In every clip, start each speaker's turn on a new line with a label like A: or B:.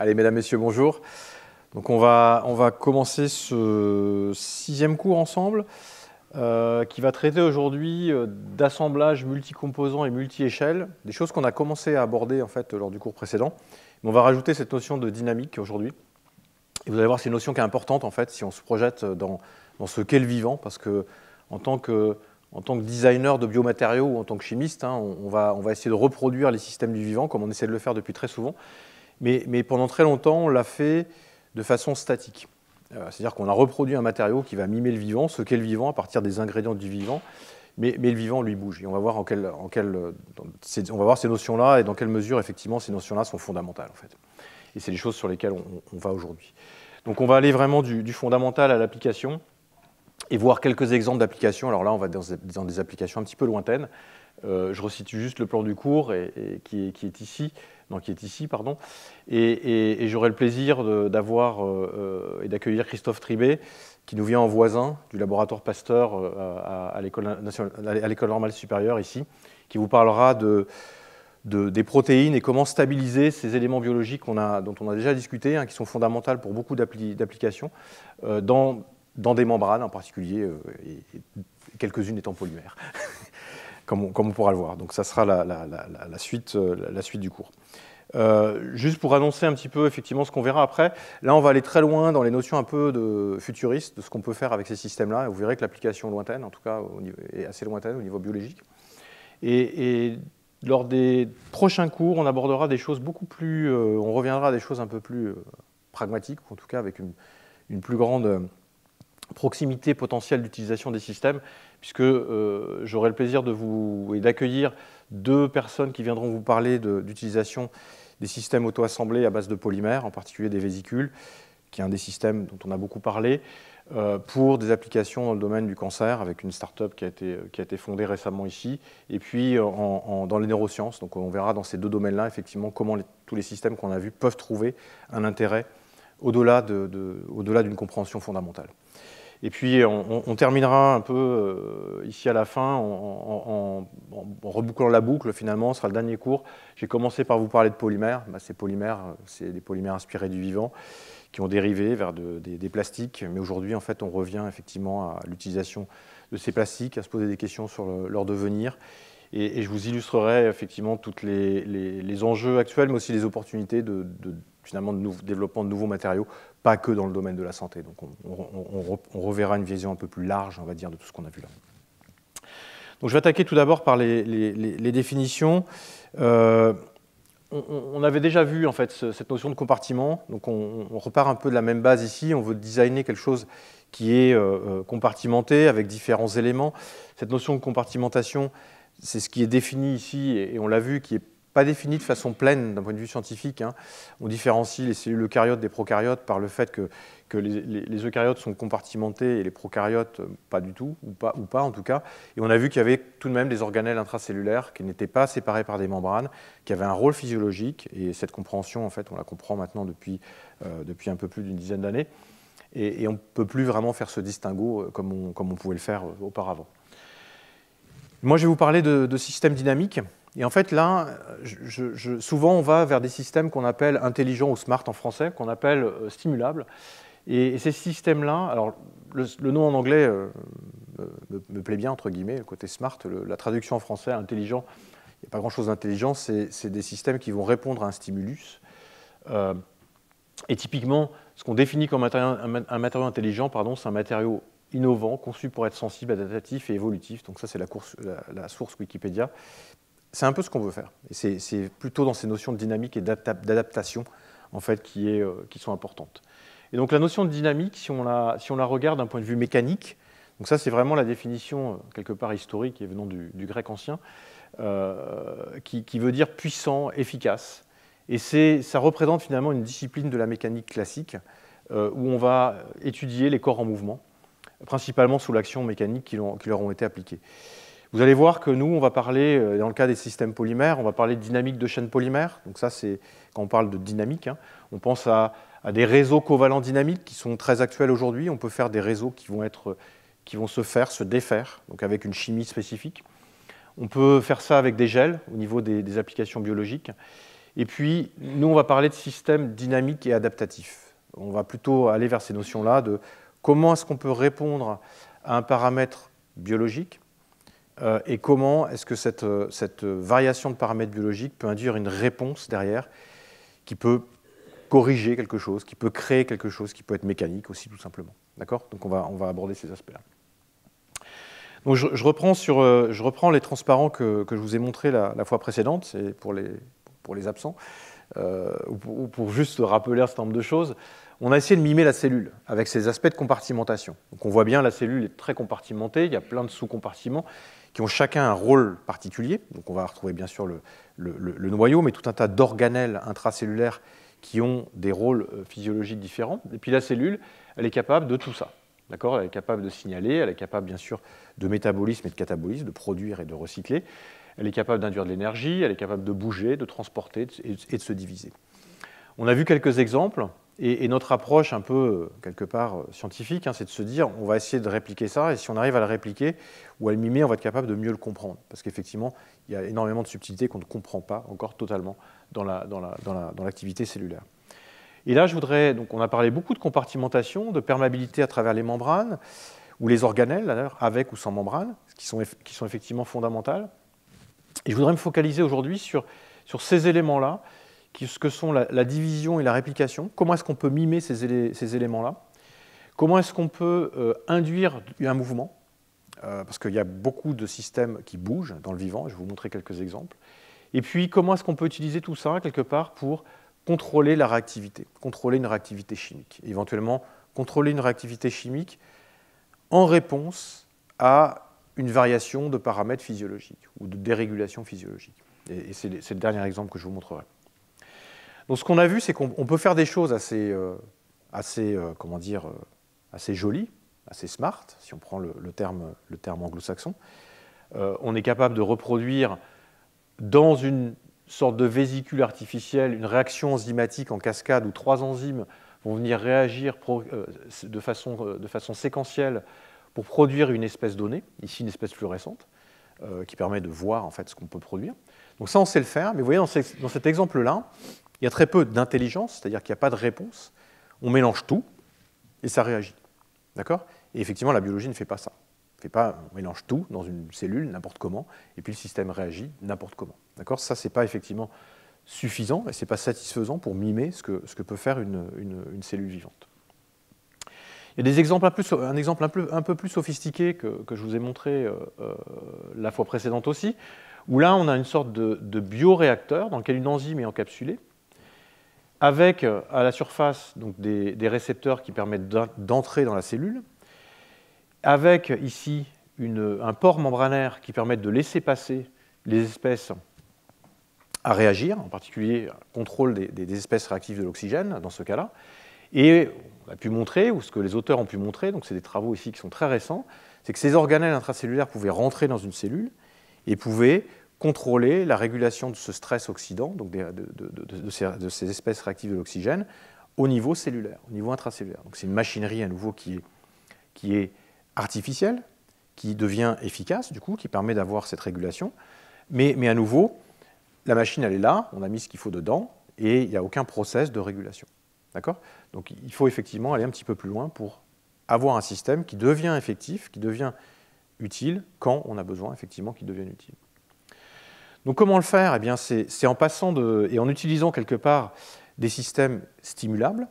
A: Allez, mesdames, messieurs, bonjour. Donc on va commencer ce 6e cours ensemble qui va traiter aujourd'hui d'assemblage multicomposant et multi-échelle, des choses qu'on a commencé à aborder en fait lors du cours précédent. Mais on va rajouter cette notion de dynamique aujourd'hui. Et vous allez voir, c'est une notion qui est importante en fait si on se projette dans ce qu'est le vivant, parce que en tant que designer de biomatériaux ou en tant que chimiste, on va essayer de reproduire les systèmes du vivant comme on essaie de le faire depuis très souvent. Mais pendant très longtemps, on l'a fait de façon statique. C'est-à-dire qu'on a reproduit un matériau qui va mimer le vivant, ce qu'est le vivant à partir des ingrédients du vivant, mais le vivant, lui, bouge. Et on va voir, on va voir ces notions-là et dans quelle mesure, effectivement, ces notions-là sont fondamentales, en fait. Et c'est les choses sur lesquelles on va aujourd'hui. Donc on va aller vraiment du fondamental à l'application et voir quelques exemples d'applications. Alors là, on va dans des applications un petit peu lointaines. Je resitue juste le plan du cours qui est ici. Et j'aurai le plaisir d'avoir et d'accueillir Christophe Tribet, qui nous vient en voisin du laboratoire Pasteur à l'École normale supérieure ici, qui vous parlera des protéines et comment stabiliser ces éléments biologiques dont on a déjà discuté, qui sont fondamentaux pour beaucoup d'applications, dans des membranes en particulier, et quelques-unes étant polymères, comme on pourra le voir. Donc ça sera la suite du cours. Juste pour annoncer un petit peu effectivement ce qu'on verra après, là on va aller très loin dans les notions un peu futuristes de ce qu'on peut faire avec ces systèmes-là, et vous verrez que l'application lointaine, en tout cas est assez lointaine au niveau biologique. Et lors des prochains cours, on abordera des choses beaucoup plus, on reviendra à des choses un peu plus pragmatiques, ou en tout cas avec une plus grande proximité potentielle d'utilisation des systèmes, puisque j'aurai le plaisir d'accueillir 2 personnes qui viendront vous parler d'utilisation des systèmes auto-assemblés à base de polymères, en particulier des vésicules, qui est un des systèmes dont on a beaucoup parlé, pour des applications dans le domaine du cancer, avec une start-up qui a été fondée récemment ici, et puis dans les neurosciences. Donc on verra dans ces 2 domaines-là, effectivement, comment tous les systèmes qu'on a vus peuvent trouver un intérêt au-delà d'une compréhension fondamentale. Et puis, on terminera un peu ici à la fin en rebouclant la boucle, finalement, ce sera le dernier cours. J'ai commencé par vous parler de polymères. Ces polymères, c'est des polymères inspirés du vivant qui ont dérivé vers des plastiques. Mais aujourd'hui, en fait, on revient effectivement à l'utilisation de ces plastiques, à se poser des questions sur leur devenir. Et je vous illustrerai effectivement tous les enjeux actuels, mais aussi les opportunités finalement de développement de nouveaux matériaux, pas que dans le domaine de la santé. Donc on reverra une vision un peu plus large, on va dire, de tout ce qu'on a vu là. Donc je vais attaquer tout d'abord par les définitions. On avait déjà vu en fait cette notion de compartiment, donc on repart un peu de la même base ici, on veut designer quelque chose qui est compartimenté avec différents éléments. Cette notion de compartimentation, c'est ce qui est défini ici, et on l'a vu, qui n'est pas défini de façon pleine d'un point de vue scientifique. On différencie les cellules eucaryotes des prokaryotes par le fait que les eucaryotes sont compartimentés et les prokaryotes pas du tout, ou pas en tout cas. Et on a vu qu'il y avait tout de même des organelles intracellulaires qui n'étaient pas séparés par des membranes, qui avaient un rôle physiologique, et cette compréhension, en fait, on la comprend maintenant depuis un peu plus d'une dizaine d'années, et on ne peut plus vraiment faire ce distinguo comme on pouvait le faire auparavant. Moi, je vais vous parler de systèmes dynamiques. Et en fait, là, souvent, on va vers des systèmes qu'on appelle intelligents ou smart en français, qu'on appelle stimulables. Et ces systèmes-là, alors le nom en anglais me plaît bien, entre guillemets, le côté smart, la traduction en français, intelligent, il n'y a pas grand-chose d'intelligent, c'est des systèmes qui vont répondre à un stimulus. Et typiquement, ce qu'on définit comme un matériau intelligent, c'est un matériau innovant, conçu pour être sensible, adaptatif et évolutif. Donc ça, c'est la source Wikipédia. C'est un peu ce qu'on veut faire. Et c'est plutôt dans ces notions de dynamique et d'adaptation en fait, qui sont importantes. Et donc la notion de dynamique, si on la regarde d'un point de vue mécanique, donc ça c'est vraiment la définition quelque part historique et venant du grec ancien, qui veut dire puissant, efficace. Et ça représente finalement une discipline de la mécanique classique où on va étudier les corps en mouvement, principalement sous l'action mécanique qui leur ont été appliquées. Vous allez voir que nous, on va parler, dans le cas des systèmes polymères, on va parler de dynamique de chaînes polymères. Donc ça, c'est quand on parle de dynamique. On pense à des réseaux covalents dynamiques qui sont très actuels aujourd'hui. On peut faire des réseaux qui vont se défaire, donc avec une chimie spécifique. On peut faire ça avec des gels au niveau des applications biologiques. Et puis, nous, on va parler de systèmes dynamiques et adaptatifs. On va plutôt aller vers ces notions-là de comment est-ce qu'on peut répondre à un paramètre biologique et comment est-ce que cette variation de paramètres biologiques peut induire une réponse derrière qui peut corriger quelque chose, qui peut créer quelque chose, qui peut être mécanique aussi, tout simplement. D'accord ? Donc, on va aborder ces aspects-là. Donc, je reprends les transparents que je vous ai montrés la fois précédente, c'est pour les absents, ou pour juste rappeler un certain nombre de choses. On a essayé de mimer la cellule avec ses aspects de compartimentation. Donc, on voit bien la cellule est très compartimentée, il y a plein de sous-compartiments qui ont chacun un rôle particulier. Donc, on va retrouver bien sûr le noyau, mais tout un tas d'organelles intracellulaires qui ont des rôles physiologiques différents. Et puis la cellule, elle est capable de tout ça. D'accord ? Elle est capable de signaler, elle est capable bien sûr de métabolisme et de catabolisme, de produire et de recycler. Elle est capable d'induire de l'énergie, elle est capable de bouger, de transporter et de se diviser. On a vu quelques exemples, et notre approche un peu, quelque part, scientifique, c'est de se dire, on va essayer de répliquer ça, et si on arrive à le répliquer ou à le mimer, on va être capable de mieux le comprendre. Parce qu'effectivement, il y a énormément de subtilités qu'on ne comprend pas encore totalement dans l'activité cellulaire. Et là, donc on a parlé beaucoup de compartimentation, de perméabilité à travers les membranes, ou les organelles, d'ailleurs, avec ou sans membrane, qui sont effectivement fondamentales. Et je voudrais me focaliser aujourd'hui sur ces éléments-là, ce que sont la division et la réplication. Comment est-ce qu'on peut mimer ces éléments-là? Comment est-ce qu'on peut induire un mouvement? Parce qu'il y a beaucoup de systèmes qui bougent dans le vivant, je vais vous montrer quelques exemples. Et puis, comment est-ce qu'on peut utiliser tout ça, quelque part, pour contrôler la réactivité, contrôler une réactivité chimique, et éventuellement contrôler une réactivité chimique en réponse à une variation de paramètres physiologiques ou de dérégulation physiologique. Et c'est le dernier exemple que je vous montrerai. Donc ce qu'on a vu, c'est qu'on peut faire des choses assez jolies, assez smart, si on prend le terme anglo-saxon. On est capable de reproduire dans une sorte de vésicule artificielle une réaction enzymatique en cascade où 3 enzymes vont venir réagir de façon séquentielle pour produire une espèce donnée, ici une espèce fluorescente, qui permet de voir en fait ce qu'on peut produire. Donc ça, on sait le faire, mais vous voyez, dans cet exemple-là, il y a très peu d'intelligence, c'est-à-dire qu'il n'y a pas de réponse. On mélange tout et ça réagit. D'accord ? Et effectivement, la biologie ne fait pas ça. On mélange tout dans une cellule, n'importe comment, et puis le système réagit n'importe comment. D'accord ? Ça, ce n'est pas effectivement suffisant et ce n'est pas satisfaisant pour mimer ce que peut faire une cellule vivante. Il y a des exemples un exemple un peu plus sophistiqué que je vous ai montré la fois précédente aussi, où là, on a une sorte de bioréacteur dans lequel une enzyme est encapsulée, avec à la surface donc, des récepteurs qui permettent d'entrer dans la cellule, avec ici un pore membranaire qui permet de laisser passer les espèces à réagir, en particulier contrôle des espèces réactives de l'oxygène dans ce cas-là. Et on a pu montrer, ou ce que les auteurs ont pu montrer, donc c'est des travaux ici qui sont très récents, c'est que ces organelles intracellulaires pouvaient rentrer dans une cellule et pouvaient contrôler la régulation de ce stress oxydant, donc de ces espèces réactives de l'oxygène, au niveau cellulaire, au niveau intracellulaire. Donc c'est une machinerie à nouveau qui est artificielle, qui devient efficace, du coup, qui permet d'avoir cette régulation. Mais à nouveau, la machine, elle est là, on a mis ce qu'il faut dedans, et il n'y a aucun process de régulation. D'accord ? Donc il faut effectivement aller un petit peu plus loin pour avoir un système qui devient effectif, qui devient utile, quand on a besoin effectivement qu'il devienne utile. Donc comment le faire ? Eh bien, c'est en passant et en utilisant quelque part des systèmes stimulables.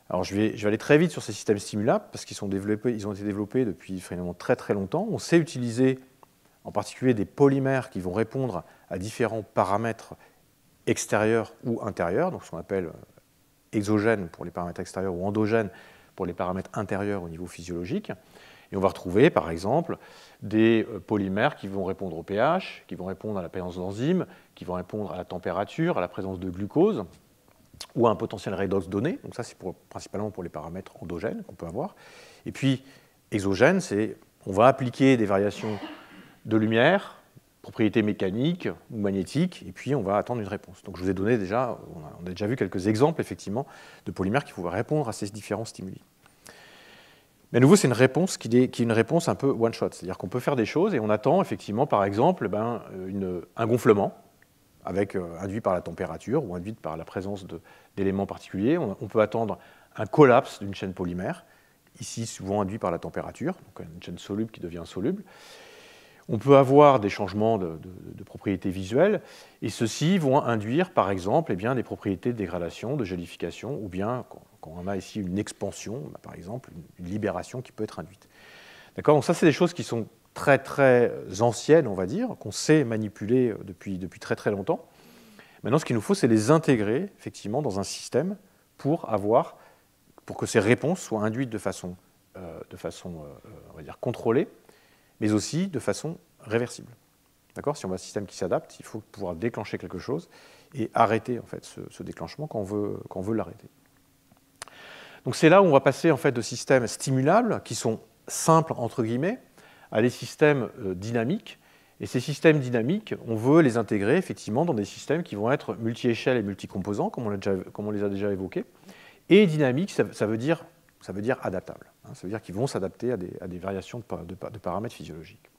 A: Alors je vais aller très vite sur ces systèmes stimulables parce qu'ils ont été développés depuis finalement très très longtemps. On sait utiliser en particulier des polymères qui vont répondre à différents paramètres extérieurs ou intérieurs, donc ce qu'on appelle exogènes pour les paramètres extérieurs ou endogènes pour les paramètres intérieurs au niveau physiologique. Et on va retrouver, par exemple, des polymères qui vont répondre au pH, qui vont répondre à la présence d'enzymes, qui vont répondre à la température, à la présence de glucose, ou à un potentiel redox donné. Donc ça, c'est principalement pour les paramètres endogènes qu'on peut avoir. Et puis, exogène, on va appliquer des variations de lumière, propriétés mécaniques ou magnétiques, et puis on va attendre une réponse. Donc je vous ai donné on a déjà vu quelques exemples, effectivement, de polymères qui pouvaient répondre à ces différents stimuli. Mais à nouveau, c'est une réponse qui est une réponse un peu one-shot, c'est-à-dire qu'on peut faire des choses et on attend effectivement, par exemple, un gonflement induits par la température ou induits par la présence d'éléments particuliers. On peut attendre un collapse d'une chaîne polymère, ici souvent induit par la température, donc une chaîne soluble qui devient insoluble. On peut avoir des changements de propriétés visuelles, et ceux-ci vont induire, par exemple, des propriétés de dégradation, de gélification, ou bien, quand on a ici une expansion, par exemple, une libération qui peut être induite. D'accord ? Donc ça, c'est des choses qui sont très, très anciennes, on va dire, qu'on sait manipuler depuis très, très longtemps. Maintenant, ce qu'il nous faut, c'est les intégrer, effectivement, dans un système pour que ces réponses soient induites de façon on va dire, contrôlée, mais aussi de façon réversible. D'accord ? Si on veut un système qui s'adapte, il faut pouvoir déclencher quelque chose et arrêter en fait, ce déclenchement quand on veut l'arrêter. Donc c'est là où on va passer en fait, de systèmes stimulables, qui sont simples entre guillemets, à des systèmes dynamiques. Et ces systèmes dynamiques, on veut les intégrer effectivement dans des systèmes qui vont être multi-échelles et multi-composants, comme on les a déjà évoqués. Et dynamique, ça veut dire adaptable. Ça veut dire qu'ils vont s'adapter à des variations de paramètres physiologiques.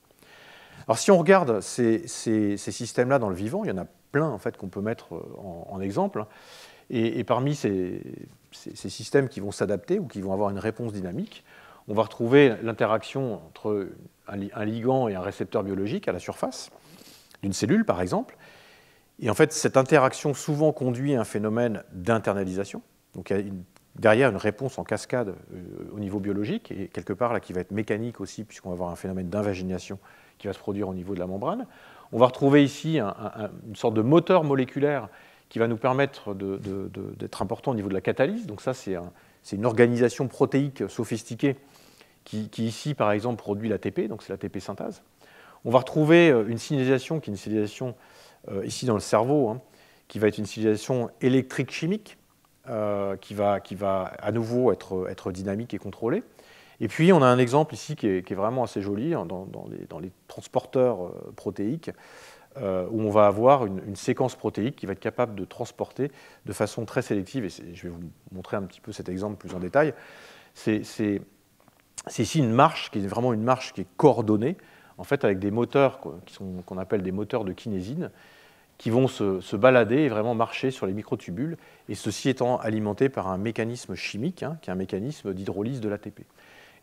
A: Alors si on regarde ces systèmes-là dans le vivant, il y en a plein en fait, qu'on peut mettre en exemple. Et parmi ces systèmes qui vont s'adapter ou qui vont avoir une réponse dynamique, on va retrouver l'interaction entre un ligand et un récepteur biologique à la surface d'une cellule, par exemple. Et en fait, cette interaction souvent conduit à un phénomène d'internalisation. Donc, il y a derrière une réponse en cascade au niveau biologique, et quelque part là, qui va être mécanique aussi, puisqu'on va avoir un phénomène d'invagination qui va se produire au niveau de la membrane. On va retrouver ici une sorte de moteur moléculaire qui va nous permettre d'être important au niveau de la catalyse. Donc ça, c'est une organisation protéique sophistiquée qui ici, par exemple, produit l'ATP, donc c'est l'ATP synthase. On va retrouver une signalisation qui est une signalisation ici dans le cerveau, qui va être une signalisation électrique chimique, qui va à nouveau être dynamique et contrôlée. Et puis, on a un exemple ici qui est vraiment assez joli dans les transporteurs protéiques, où on va avoir une séquence protéique qui va être capable de transporter de façon très sélective, et je vais vous montrer un petit peu cet exemple plus en détail. C'est ici une marche qui est vraiment une marche qui est coordonnée, en fait, avec des moteurs qu'on appelle des moteurs de kinésine, qui vont se balader et vraiment marcher sur les microtubules, et ceci étant alimenté par un mécanisme chimique, qui est un mécanisme d'hydrolyse de l'ATP.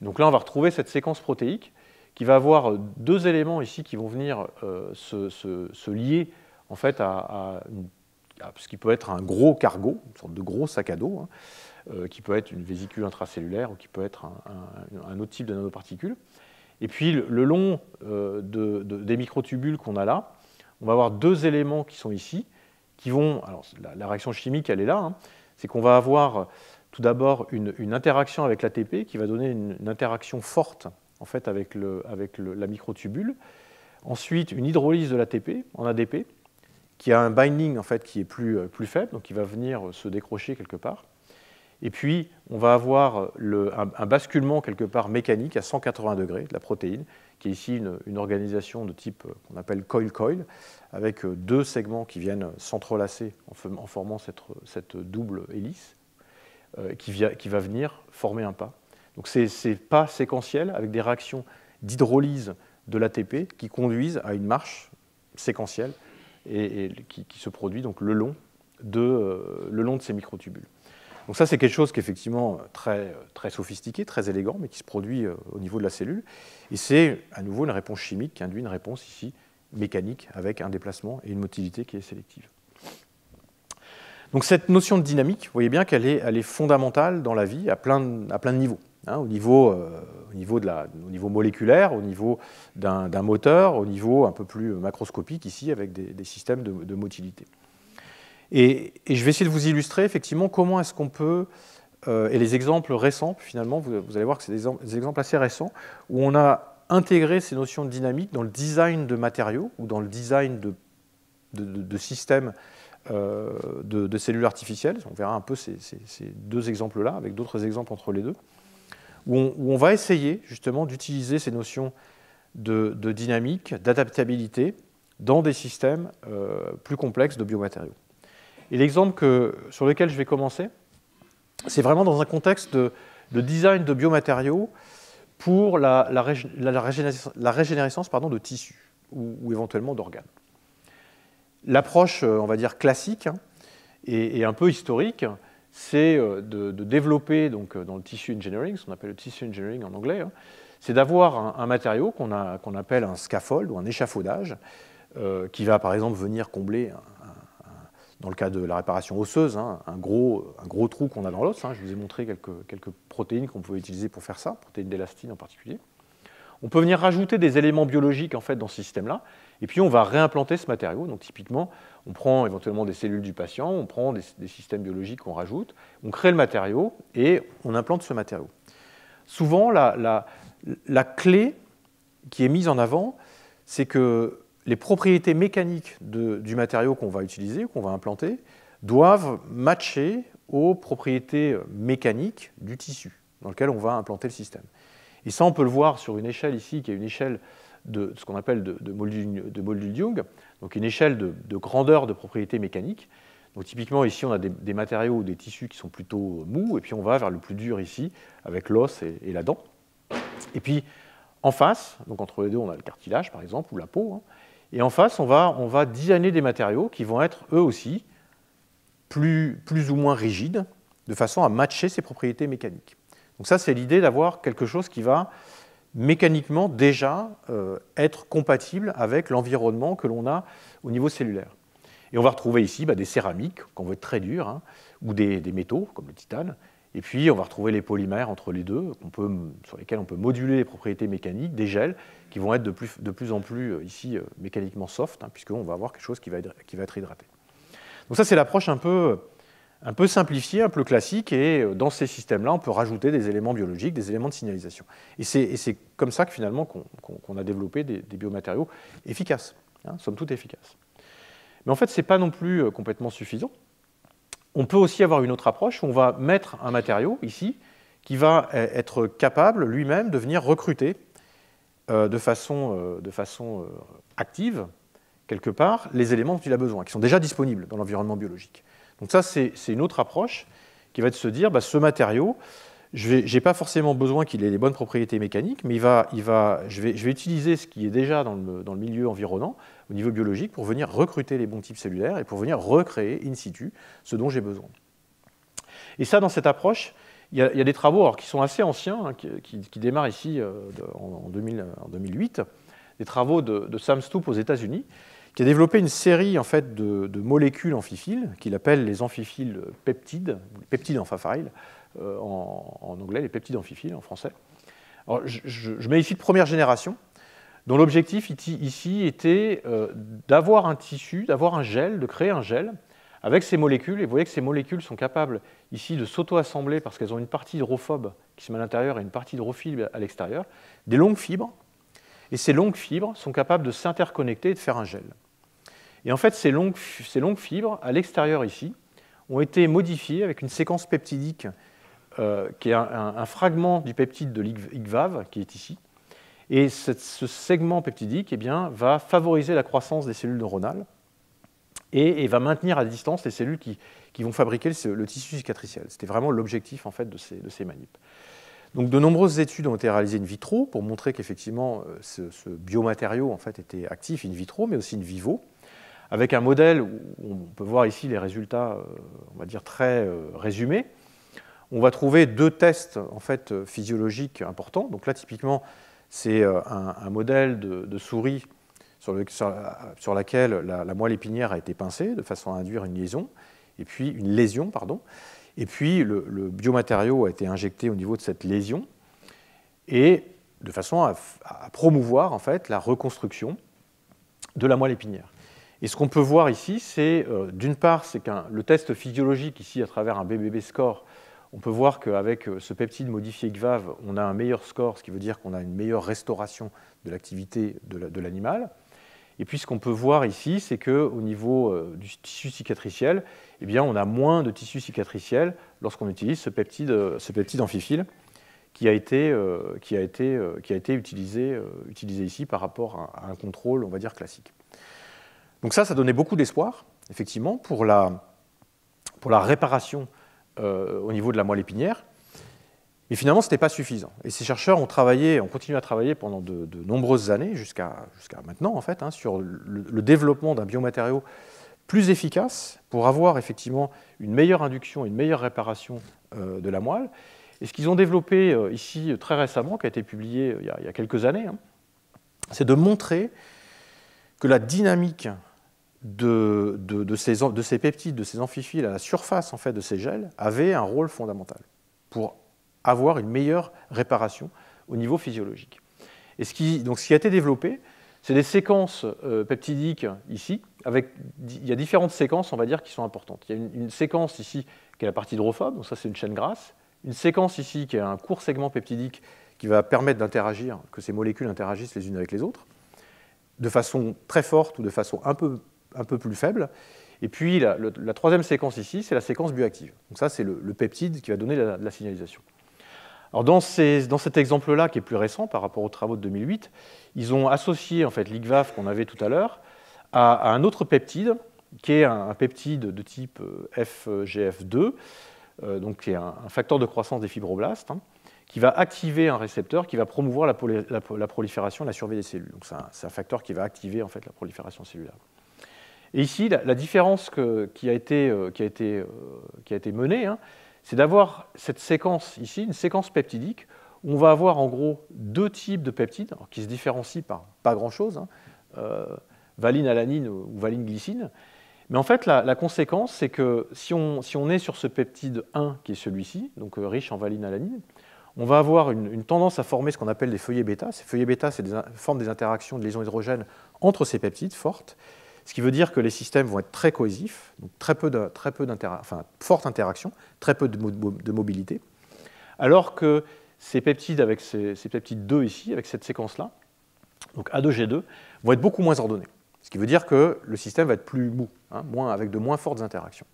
A: Donc là, on va retrouver cette séquence protéique qui va avoir deux éléments ici qui vont venir se lier en fait, à ce qui peut être un gros cargo, une sorte de gros sac à dos, qui peut être une vésicule intracellulaire ou qui peut être un autre type de nanoparticules. Et puis, le long des microtubules qu'on a là, on va avoir deux éléments qui sont ici, qui vont... Alors, la réaction chimique, elle est là. C'est qu'on va avoir tout d'abord une interaction avec l'ATP qui va donner une interaction forte en fait, avec la microtubule. Ensuite, une hydrolyse de l'ATP en ADP, qui a un binding en fait, qui est plus faible, donc qui va venir se décrocher quelque part. Et puis, on va avoir un basculement quelque part mécanique à 180 degrés de la protéine, qui est ici une organisation de type qu'on appelle coil-coil, avec deux segments qui viennent s'entrelacer en formant cette double hélice, qui va venir former un pas. Donc, c'est pas séquentiel avec des réactions d'hydrolyse de l'ATP qui conduisent à une marche séquentielle et qui se produit donc, le long de ces microtubules. Donc ça, c'est quelque chose qui est effectivement très, très sophistiqué, très élégant, mais qui se produit au niveau de la cellule. Et c'est à nouveau une réponse chimique qui induit une réponse ici mécanique avec un déplacement et une motilité qui est sélective. Donc cette notion de dynamique, vous voyez bien qu'elle est fondamentale dans la vie à plein de niveaux. Au niveau moléculaire, au niveau d'un moteur, au niveau un peu plus macroscopique ici avec des systèmes de motilité. Et je vais essayer de vous illustrer effectivement comment est-ce qu'on peut, et les exemples récents, finalement, vous allez voir que c'est des exemples assez récents, où on a intégré ces notions de dynamique dans le design de matériaux ou dans le design de systèmes de cellules artificielles. On verra un peu ces deux exemples-là, avec d'autres exemples entre les deux, où on va essayer justement d'utiliser ces notions de dynamique, d'adaptabilité dans des systèmes plus complexes de biomatériaux. Et l'exemple sur lequel je vais commencer, c'est vraiment dans un contexte de design de biomatériaux pour la régénérescence de tissus ou éventuellement d'organes. L'approche, on va dire, classique et un peu historique, c'est de développer donc, dans le tissue engineering, ce qu'on appelle le tissue engineering en anglais, c'est d'avoir un matériau qu'on appelle un scaffold ou un échafaudage, qui va par exemple venir combler, dans le cas de la réparation osseuse, un gros trou qu'on a dans l'os. Je vous ai montré quelques protéines qu'on pouvait utiliser pour faire ça, protéines d'élastine en particulier. On peut venir rajouter des éléments biologiques en fait, dans ce système-là, et puis on va réimplanter ce matériau. Donc typiquement, on prend éventuellement des cellules du patient, on prend des systèmes biologiques qu'on rajoute, on crée le matériau et on implante ce matériau. Souvent, la clé qui est mise en avant, c'est que les propriétés mécaniques du matériau qu'on va utiliser, qu'on va implanter, doivent matcher aux propriétés mécaniques du tissu dans lequel on va implanter le système. Et ça, on peut le voir sur une échelle ici, qui est une échelle de ce qu'on appelle de Moldul-Young, donc une échelle de grandeur de propriétés mécaniques. Donc typiquement, ici, on a des matériaux ou des tissus qui sont plutôt mous, et puis on va vers le plus dur ici, avec l'os et la dent. Et puis, en face, donc entre les deux, on a le cartilage, par exemple, ou la peau, et en face, on va designer des matériaux qui vont être, eux aussi, plus ou moins rigides, de façon à matcher ces propriétés mécaniques. Donc ça, c'est l'idée d'avoir quelque chose qui va mécaniquement déjà être compatible avec l'environnement que l'on a au niveau cellulaire. Et on va retrouver ici des céramiques, qu'on veut être très dures, ou des métaux, comme le titane. Et puis, on va retrouver les polymères entre les deux, sur lesquels on peut moduler les propriétés mécaniques, des gels, qui vont être de plus en plus, ici, mécaniquement soft, puisqu'on va avoir quelque chose qui va être hydraté. Donc ça, c'est l'approche un peu simplifiée, un peu classique, et dans ces systèmes-là, on peut rajouter des éléments biologiques, des éléments de signalisation. Et c'est comme ça que, finalement, qu'on a développé des biomatériaux efficaces, somme toute efficaces. Mais en fait, ce n'est pas non plus complètement suffisant. On peut aussi avoir une autre approche où on va mettre un matériau, ici, qui va être capable lui-même de venir recruter de façon active, quelque part, les éléments dont il a besoin, qui sont déjà disponibles dans l'environnement biologique. Donc ça, c'est une autre approche qui va être de se dire, ce matériau, je n'ai pas forcément besoin qu'il ait les bonnes propriétés mécaniques, mais je vais utiliser ce qui est déjà dans le milieu environnant, au niveau biologique, pour venir recruter les bons types cellulaires et pour venir recréer in situ ce dont j'ai besoin. Et ça, dans cette approche, il y a des travaux qui sont assez anciens, qui démarrent ici en 2008, des travaux de Sam Stoop aux États-Unis, qui a développé une série en fait, de molécules amphiphiles, qu'il appelle les amphiphiles peptides, peptides amphiphiles, en anglais, les peptides amphiphiles en français. Alors, je mets ici de première génération, dont l'objectif ici était d'avoir un tissu, d'avoir un gel, de créer un gel avec ces molécules. Et vous voyez que ces molécules sont capables ici de s'auto-assembler parce qu'elles ont une partie hydrophobe qui se met à l'intérieur et une partie hydrophile à l'extérieur, des longues fibres. Et ces longues fibres sont capables de s'interconnecter et de faire un gel. Et en fait, ces longues fibres, à l'extérieur ici, ont été modifiées avec une séquence peptidique qui est un fragment du peptide de l'IGVAV, qui est ici. Et ce segment peptidique va favoriser la croissance des cellules neuronales et va maintenir à distance les cellules qui vont fabriquer le tissu cicatriciel. C'était vraiment l'objectif en fait, de ces manips. Donc, de nombreuses études ont été réalisées in vitro pour montrer qu'effectivement ce biomatériau en fait, était actif in vitro, mais aussi in vivo, avec un modèle où on peut voir ici les résultats, on va dire, très résumés. On va trouver deux tests en fait, physiologiques importants. Donc là, typiquement, c'est un modèle de souris sur laquelle la moelle épinière a été pincée de façon à induire une lésion, et puis le biomatériau a été injecté au niveau de cette lésion, et de façon à promouvoir en fait, la reconstruction de la moelle épinière. Et ce qu'on peut voir ici, c'est d'une part, c'est le test physiologique ici à travers un BBB score. On peut voir qu'avec ce peptide modifié GVAV, on a un meilleur score, ce qui veut dire qu'on a une meilleure restauration de l'activité de l'animal. Et puis ce qu'on peut voir ici, c'est qu'au niveau du tissu cicatriciel, on a moins de tissu cicatriciel lorsqu'on utilise ce peptide amphiphile qui a été utilisé ici par rapport à un contrôle, on va dire, classique. Donc ça donnait beaucoup d'espoir, effectivement, pour la réparation au niveau de la moelle épinière. Mais finalement, ce n'était pas suffisant. Et ces chercheurs ont continué à travailler pendant de nombreuses années, jusqu'à maintenant, en fait, sur le développement d'un biomatériau plus efficace pour avoir effectivement une meilleure induction, une meilleure réparation de la moelle. Et ce qu'ils ont développé ici très récemment, qui a été publié il y a quelques années, c'est de montrer que la dynamique de ces peptides, de ces amphiphiles à la surface en fait, de ces gels avait un rôle fondamental pour avoir une meilleure réparation au niveau physiologique. Et ce qui a été développé, c'est des séquences peptidiques ici. Il y a différentes séquences, on va dire, qui sont importantes. Il y a une séquence ici qui est la partie hydrophobe, donc ça c'est une chaîne grasse. Une séquence ici qui est un court segment peptidique qui va permettre d'interagir, que ces molécules interagissent les unes avec les autres, de façon très forte ou de façon un peu plus faible. Et puis la troisième séquence ici, c'est la séquence bioactive. Donc ça, c'est le peptide qui va donner la signalisation. Alors dans cet exemple-là, qui est plus récent par rapport aux travaux de 2008, ils ont associé en fait, l'IGVAF qu'on avait tout à l'heure à un autre peptide, qui est un peptide de type FGF2, donc qui est un facteur de croissance des fibroblastes, qui va activer un récepteur qui va promouvoir la prolifération et la survie des cellules. Donc c'est un facteur qui va activer en fait, la prolifération cellulaire. Et ici, la différence qui a été menée, c'est d'avoir cette séquence ici, une séquence peptidique, où on va avoir en gros deux types de peptides, qui se différencient par pas grand-chose, valine-alanine ou valine-glycine. Mais en fait, la conséquence, c'est que si on est sur ce peptide 1, qui est celui-ci, donc riche en valine-alanine, on va avoir une tendance à former ce qu'on appelle des feuillets bêta. Ces feuillets bêta forment des interactions de liaisons hydrogènes entre ces peptides fortes, ce qui veut dire que les systèmes vont être très cohésifs, donc forte interaction, très peu de mobilité, alors que ces peptides avec ces peptides 2 ici, avec cette séquence-là, donc A2G2, vont être beaucoup moins ordonnés. Ce qui veut dire que le système va être plus mou, avec de moins fortes interactions.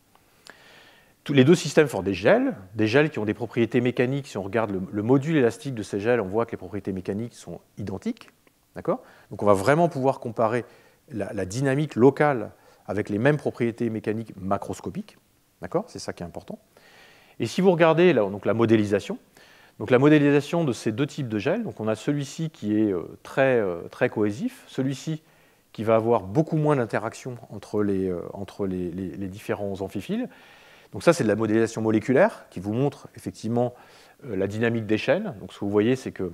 A: Les deux systèmes forment des gels qui ont des propriétés mécaniques. Si on regarde le module élastique de ces gels, on voit que les propriétés mécaniques sont identiques. Donc on va vraiment pouvoir comparer la dynamique locale avec les mêmes propriétés mécaniques macroscopiques. C'est ça qui est important. Et si vous regardez donc la modélisation, de ces deux types de gels, donc on a celui-ci qui est très cohésif, celui-ci qui va avoir beaucoup moins d'interactions entre les différents amphiphiles. Donc ça, c'est de la modélisation moléculaire qui vous montre effectivement la dynamique des chaînes. Donc ce que vous voyez, c'est que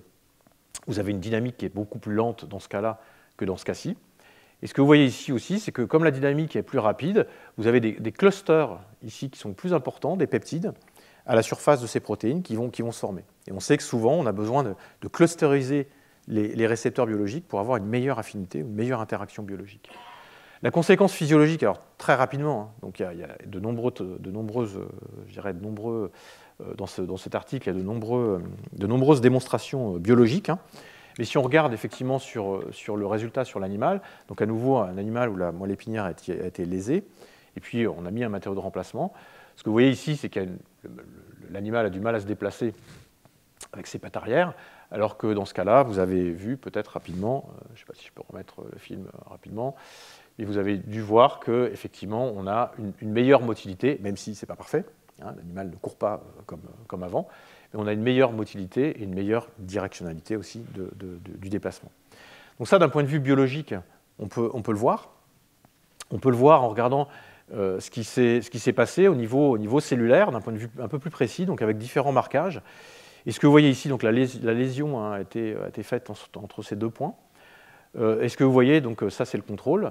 A: vous avez une dynamique qui est beaucoup plus lente dans ce cas-là que dans ce cas-ci. Et ce que vous voyez ici aussi, c'est que comme la dynamique est plus rapide, vous avez des clusters ici qui sont plus importants, des peptides, à la surface de ces protéines qui vont se former. Et on sait que souvent, on a besoin de clusteriser les récepteurs biologiques pour avoir une meilleure affinité, une meilleure interaction biologique. La conséquence physiologique, alors très rapidement, donc il y a de nombreuses, dans cet article, il y a de nombreuses démonstrations biologiques. Mais si on regarde effectivement sur le résultat sur l'animal, donc à nouveau un animal où la moelle épinière a été lésée, et puis on a mis un matériau de remplacement. Ce que vous voyez ici, c'est que l'animal a du mal à se déplacer avec ses pattes arrière, alors que dans ce cas-là, vous avez vu peut-être rapidement, je ne sais pas si je peux remettre le film rapidement, et vous avez dû voir qu'effectivement, on a une meilleure motilité, même si ce n'est pas parfait, l'animal ne court pas comme avant, mais on a une meilleure motilité et une meilleure directionnalité aussi du déplacement. Donc ça, d'un point de vue biologique, on peut le voir. On peut le voir en regardant ce qui s'est passé au niveau cellulaire, d'un point de vue un peu plus précis, donc avec différents marquages. Et ce que vous voyez ici, donc la lésion a été faite entre ces deux points. Et ce que vous voyez, donc ça c'est le contrôle.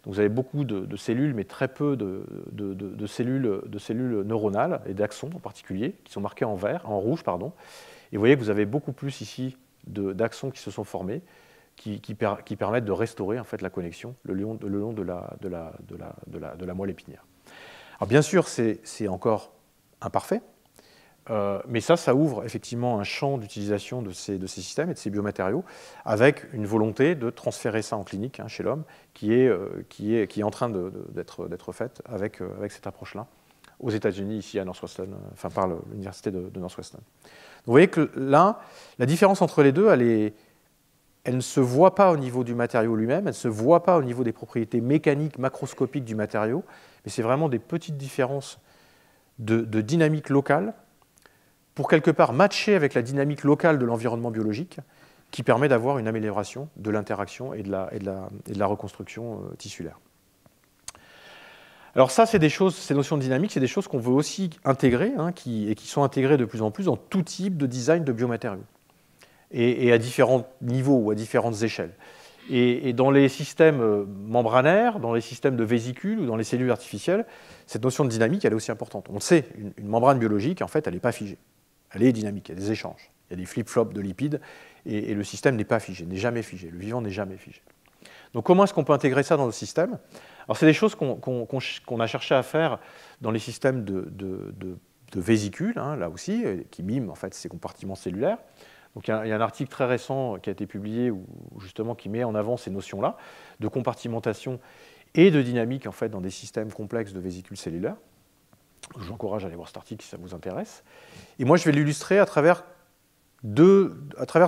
A: Donc vous avez beaucoup de cellules, mais très peu de cellules neuronales et d'axons en particulier, qui sont marqués en rouge. Et vous voyez que vous avez beaucoup plus ici d'axons qui se sont formés, qui permettent de restaurer en fait la connexion le long de la moelle épinière. Alors bien sûr, c'est encore imparfait. Mais ça ouvre effectivement un champ d'utilisation de ces systèmes et de ces biomatériaux avec une volonté de transférer ça en clinique chez l'homme qui est en train d'être faite avec cette approche-là aux États-Unis, ici à Northwestern, par l'université de Northwestern. Donc, vous voyez que là, la différence entre les deux, elle ne se voit pas au niveau du matériau lui-même, elle ne se voit pas au niveau des propriétés mécaniques macroscopiques du matériau, mais c'est vraiment des petites différences de dynamique locale pour quelque part matcher avec la dynamique locale de l'environnement biologique qui permet d'avoir une amélioration de l'interaction et de la reconstruction tissulaire. Alors ça, c'est des choses, ces notions de dynamique, c'est des choses qu'on veut aussi intégrer, hein, et qui sont intégrées de plus en plus dans tout type de design de biomatériaux, et à différents niveaux ou à différentes échelles. Et dans les systèmes membranaires, dans les systèmes de vésicules ou dans les cellules artificielles, cette notion de dynamique, elle est aussi importante. On le sait, une membrane biologique, en fait, elle n'est pas figée. Elle est dynamique, il y a des échanges, il y a des flip-flops de lipides, et le système n'est pas figé, n'est jamais figé, le vivant n'est jamais figé. Donc comment est-ce qu'on peut intégrer ça dans le système? Alors c'est des choses qu'on a cherché à faire dans les systèmes de vésicules, hein, là aussi, qui miment en fait ces compartiments cellulaires. Donc il y a un article très récent qui a été publié justement qui met en avant ces notions-là de compartimentation et de dynamique en fait dans des systèmes complexes de vésicules cellulaires. Je vous encourage à aller voir cet article si ça vous intéresse. Et moi je vais l'illustrer à travers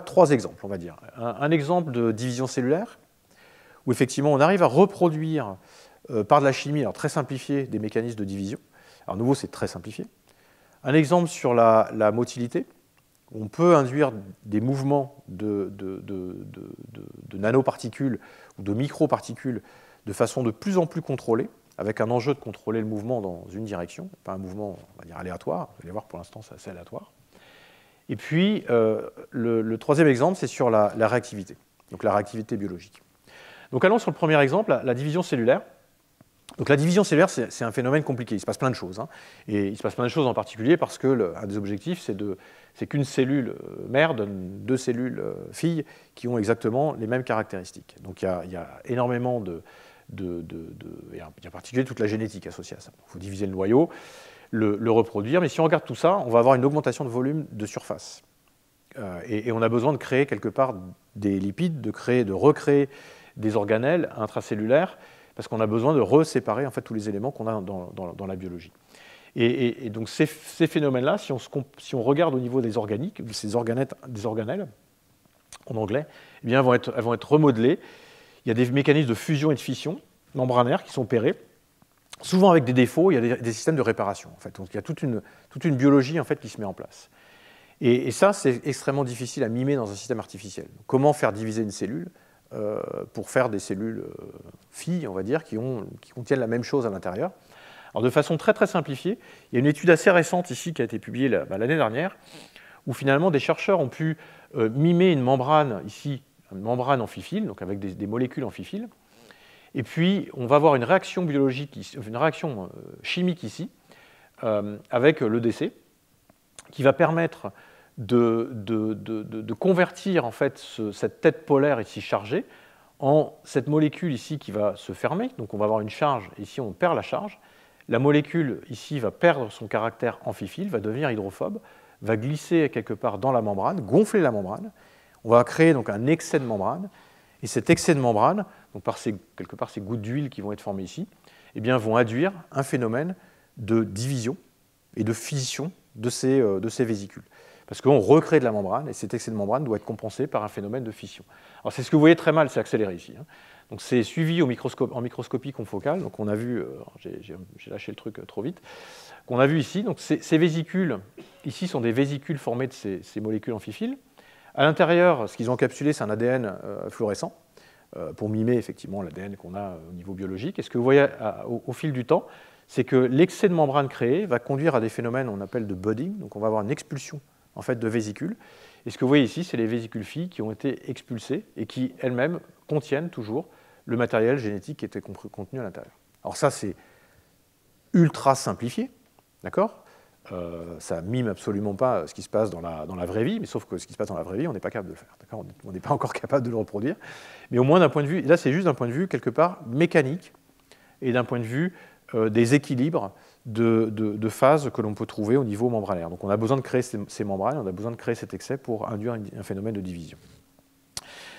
A: trois exemples, on va dire. Un exemple de division cellulaire, où effectivement on arrive à reproduire par de la chimie, alors très simplifiée, des mécanismes de division. Alors nouveau, c'est très simplifié. Un exemple sur la motilité. On peut induire des mouvements de nanoparticules ou de microparticules de façon de plus en plus contrôlée, avec un enjeu de contrôler le mouvement dans une direction, pas un mouvement, on va dire, aléatoire. Vous allez voir, pour l'instant, c'est assez aléatoire. Et puis, le troisième exemple, c'est sur la réactivité, donc la réactivité biologique. Donc allons sur le premier exemple, la division cellulaire. Donc la division cellulaire, c'est un phénomène compliqué, il se passe plein de choses. Hein. Et il se passe plein de choses en particulier parce qu'un des objectifs, c'est qu'une cellule mère donne deux cellules filles qui ont exactement les mêmes caractéristiques. Donc il y a énormément il y a en particulier toute la génétique associée à ça. Il faut diviser le noyau, le reproduire, mais si on regarde tout ça, on va avoir une augmentation de volume de surface. Et on a besoin de créer quelque part des lipides, de recréer des organelles intracellulaires, parce qu'on a besoin de reséparer en fait, tous les éléments qu'on a dans la biologie. Et donc ces phénomènes-là, si on regarde au niveau des organiques, des organelles, en anglais, eh bien, elles vont être remodelées. Il y a des mécanismes de fusion et de fission membranaires qui sont opérés, souvent avec des défauts, il y a des systèmes de réparation. En fait. Donc il y a toute une biologie en fait, qui se met en place. Et ça, c'est extrêmement difficile à mimer dans un système artificiel. Comment faire diviser une cellule pour faire des cellules filles, on va dire, qui contiennent la même chose à l'intérieur. Alors de façon très très simplifiée, il y a une étude assez récente ici qui a été publiée l'année dernière, où finalement des chercheurs ont pu mimer une membrane ici, une membrane amphiphiles, donc avec des molécules amphiphiles, et puis on va avoir une réaction biologique, une réaction chimique ici, avec l'EDC, qui va permettre de convertir en fait cette tête polaire ici chargée en cette molécule ici qui va se fermer. Donc on va avoir une charge, ici on perd la charge. La molécule ici va perdre son caractère amphiphile, va devenir hydrophobe, va glisser quelque part dans la membrane, gonfler la membrane. On va créer donc un excès de membrane. Et cet excès de membrane, donc quelque part ces gouttes d'huile qui vont être formées ici, eh bien, vont induire un phénomène de division et de fission de ces vésicules. Parce qu'on recrée de la membrane, et cet excès de membrane doit être compensé par un phénomène de fission. Alors c'est ce que vous voyez très mal, c'est accéléré ici. Hein. Donc c'est suivi en microscopie confocale, donc on a vu, j'ai lâché le truc trop vite, qu'on a vu ici, donc ces vésicules, ici sont des vésicules formées de ces molécules amphiphiles. À l'intérieur, ce qu'ils ont encapsulé, c'est un ADN fluorescent, pour mimer effectivement l'ADN qu'on a au niveau biologique. Et ce que vous voyez au fil du temps, c'est que l'excès de membrane créé va conduire à des phénomènes qu'on appelle de budding, donc on va avoir une expulsion en fait, de vésicules. Et ce que vous voyez ici, c'est les vésicules filles qui ont été expulsées et qui elles-mêmes contiennent toujours le matériel génétique qui était contenu à l'intérieur. Alors ça, c'est ultra simplifié, d'accord ? Ça mime absolument pas ce qui se passe dans la vraie vie, mais sauf que ce qui se passe dans la vraie vie, on n'est pas capable de le faire, d'accord ? On n'est pas encore capable de le reproduire. Mais au moins d'un point de vue, là c'est juste d'un point de vue quelque part mécanique et d'un point de vue des équilibres de phases que l'on peut trouver au niveau membranaire. Donc on a besoin de créer ces membranes, on a besoin de créer cet excès pour induire un phénomène de division.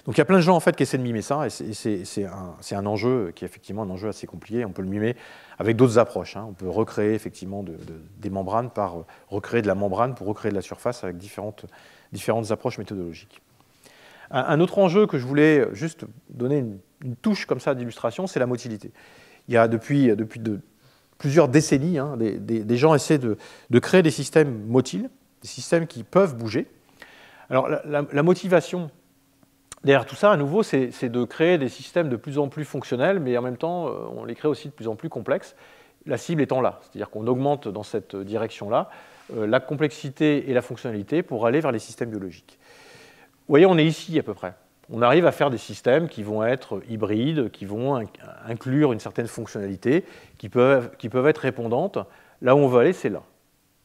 A: Donc il y a plein de gens en fait qui essaient de mimer ça, et c'est un enjeu qui est effectivement un enjeu assez compliqué. On peut le mimer avec d'autres approches. Hein. On peut recréer effectivement des membranes par recréer de la membrane pour recréer de la surface avec différentes approches méthodologiques. Un autre enjeu que je voulais juste donner une touche comme ça d'illustration, c'est la motilité. Il y a depuis plusieurs décennies, hein, des gens essaient de créer des systèmes motiles des systèmes qui peuvent bouger. Alors la motivation derrière tout ça, à nouveau, c'est de créer des systèmes de plus en plus fonctionnels, mais en même temps, on les crée aussi de plus en plus complexes, la cible étant là. C'est-à-dire qu'on augmente dans cette direction-là la complexité et la fonctionnalité pour aller vers les systèmes biologiques. Vous voyez, on est ici à peu près. On arrive à faire des systèmes qui vont être hybrides, qui vont inclure une certaine fonctionnalité, qui peuvent être répondantes. Là où on veut aller, c'est là.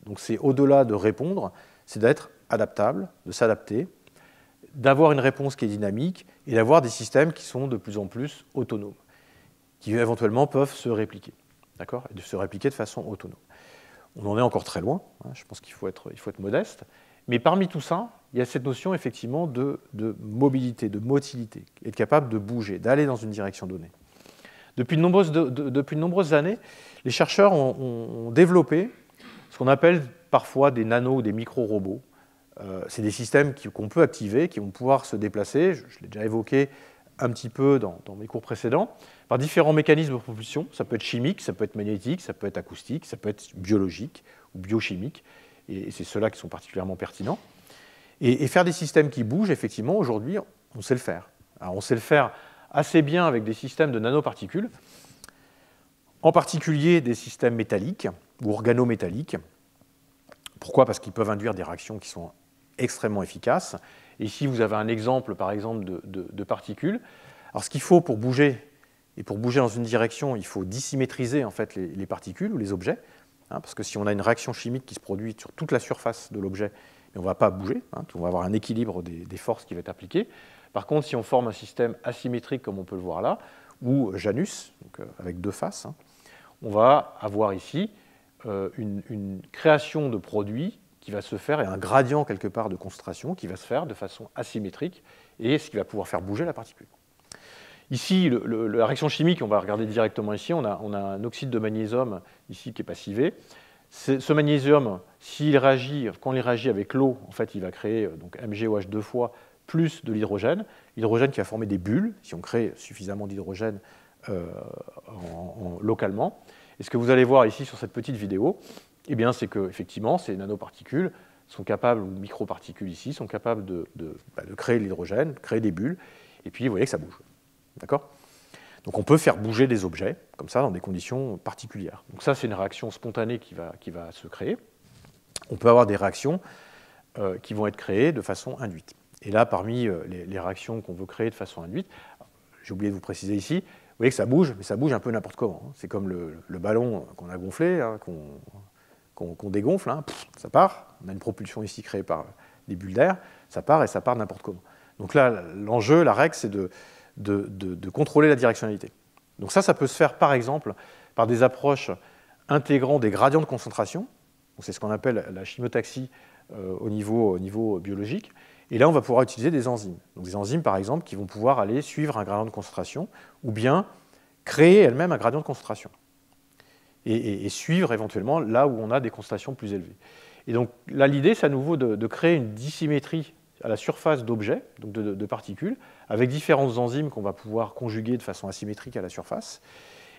A: Donc c'est au-delà de répondre, c'est d'être adaptable, de s'adapter, d'avoir une réponse qui est dynamique et d'avoir des systèmes qui sont de plus en plus autonomes, qui éventuellement peuvent se répliquer, d'accord, et de se répliquer de façon autonome. On en est encore très loin, hein, je pense qu'il faut être modeste, mais parmi tout ça, il y a cette notion effectivement de mobilité, de motilité, être capable de bouger, d'aller dans une direction donnée. Depuis de nombreuses années, les chercheurs ont développé ce qu'on appelle parfois des nano ou des micro-robots. C'est des systèmes qu'on peut activer, qui vont pouvoir se déplacer, je l'ai déjà évoqué un petit peu dans mes cours précédents, par différents mécanismes de propulsion. Ça peut être chimique, ça peut être magnétique, ça peut être acoustique, ça peut être biologique ou biochimique, et c'est ceux-là qui sont particulièrement pertinents. Et faire des systèmes qui bougent, effectivement, aujourd'hui, on sait le faire. Alors, on sait le faire assez bien avec des systèmes de nanoparticules, en particulier des systèmes métalliques ou organométalliques. Pourquoi ? Parce qu'ils peuvent induire des réactions qui sont extrêmement efficaces. Et ici, vous avez un exemple, par exemple, de particules. Alors, ce qu'il faut pour bouger, et pour bouger dans une direction, il faut dissymétriser en fait, les particules ou les objets. Hein, parce que si on a une réaction chimique qui se produit sur toute la surface de l'objet, on ne va pas bouger, hein, on va avoir un équilibre des forces qui va être appliqué. Par contre, si on forme un système asymétrique, comme on peut le voir là, ou Janus, donc, avec deux faces, hein, on va avoir ici une création de produits qui va se faire, et un gradient quelque part de concentration qui va se faire de façon asymétrique, et ce qui va pouvoir faire bouger la particule. Ici, la réaction chimique, on va regarder directement ici, on a un oxyde de magnésium ici qui est passivé. Ce magnésium, quand il réagit avec l'eau, en fait, il va créer donc MgOH 2 fois plus de l'hydrogène qui va former des bulles, si on crée suffisamment d'hydrogène localement. Et ce que vous allez voir ici sur cette petite vidéo, eh bien, c'est qu'effectivement, ces nanoparticules sont capables, ou microparticules ici, sont capables de créer de l'hydrogène, créer des bulles, et puis vous voyez que ça bouge. D'accord ? Donc on peut faire bouger des objets, comme ça, dans des conditions particulières. Donc ça, c'est une réaction spontanée qui va se créer. On peut avoir des réactions qui vont être créées de façon induite. Et là, parmi les réactions qu'on veut créer de façon induite, j'ai oublié de vous préciser ici, vous voyez que ça bouge, mais ça bouge un peu n'importe comment. Hein. C'est comme le ballon qu'on a gonflé, hein, qu'on dégonfle, hein, ça part. On a une propulsion ici créée par des bulles d'air, ça part et ça part n'importe comment. Donc là, l'enjeu, la règle, c'est de contrôler la directionnalité. Donc ça peut se faire par exemple par des approches intégrant des gradients de concentration. C'est ce qu'on appelle la chimiotaxie au niveau biologique. Et là, on va pouvoir utiliser des enzymes. Donc des enzymes, par exemple, qui vont pouvoir aller suivre un gradient de concentration ou bien créer elles-mêmes un gradient de concentration et suivre éventuellement là où on a des concentrations plus élevées. Et donc là, l'idée, c'est à nouveau de créer une dissymétrie à la surface d'objets, donc de particules, avec différentes enzymes qu'on va pouvoir conjuguer de façon asymétrique à la surface,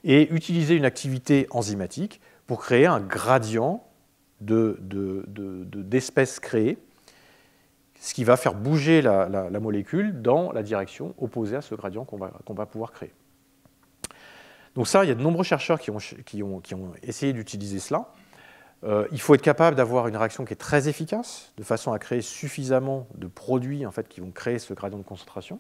A: et utiliser une activité enzymatique pour créer un gradient d'espèces créées, ce qui va faire bouger la molécule dans la direction opposée à ce gradient qu'on va pouvoir créer. Donc ça, il y a de nombreux chercheurs qui ont essayé d'utiliser cela. Il faut être capable d'avoir une réaction qui est très efficace, de façon à créer suffisamment de produits en fait, qui vont créer ce gradient de concentration.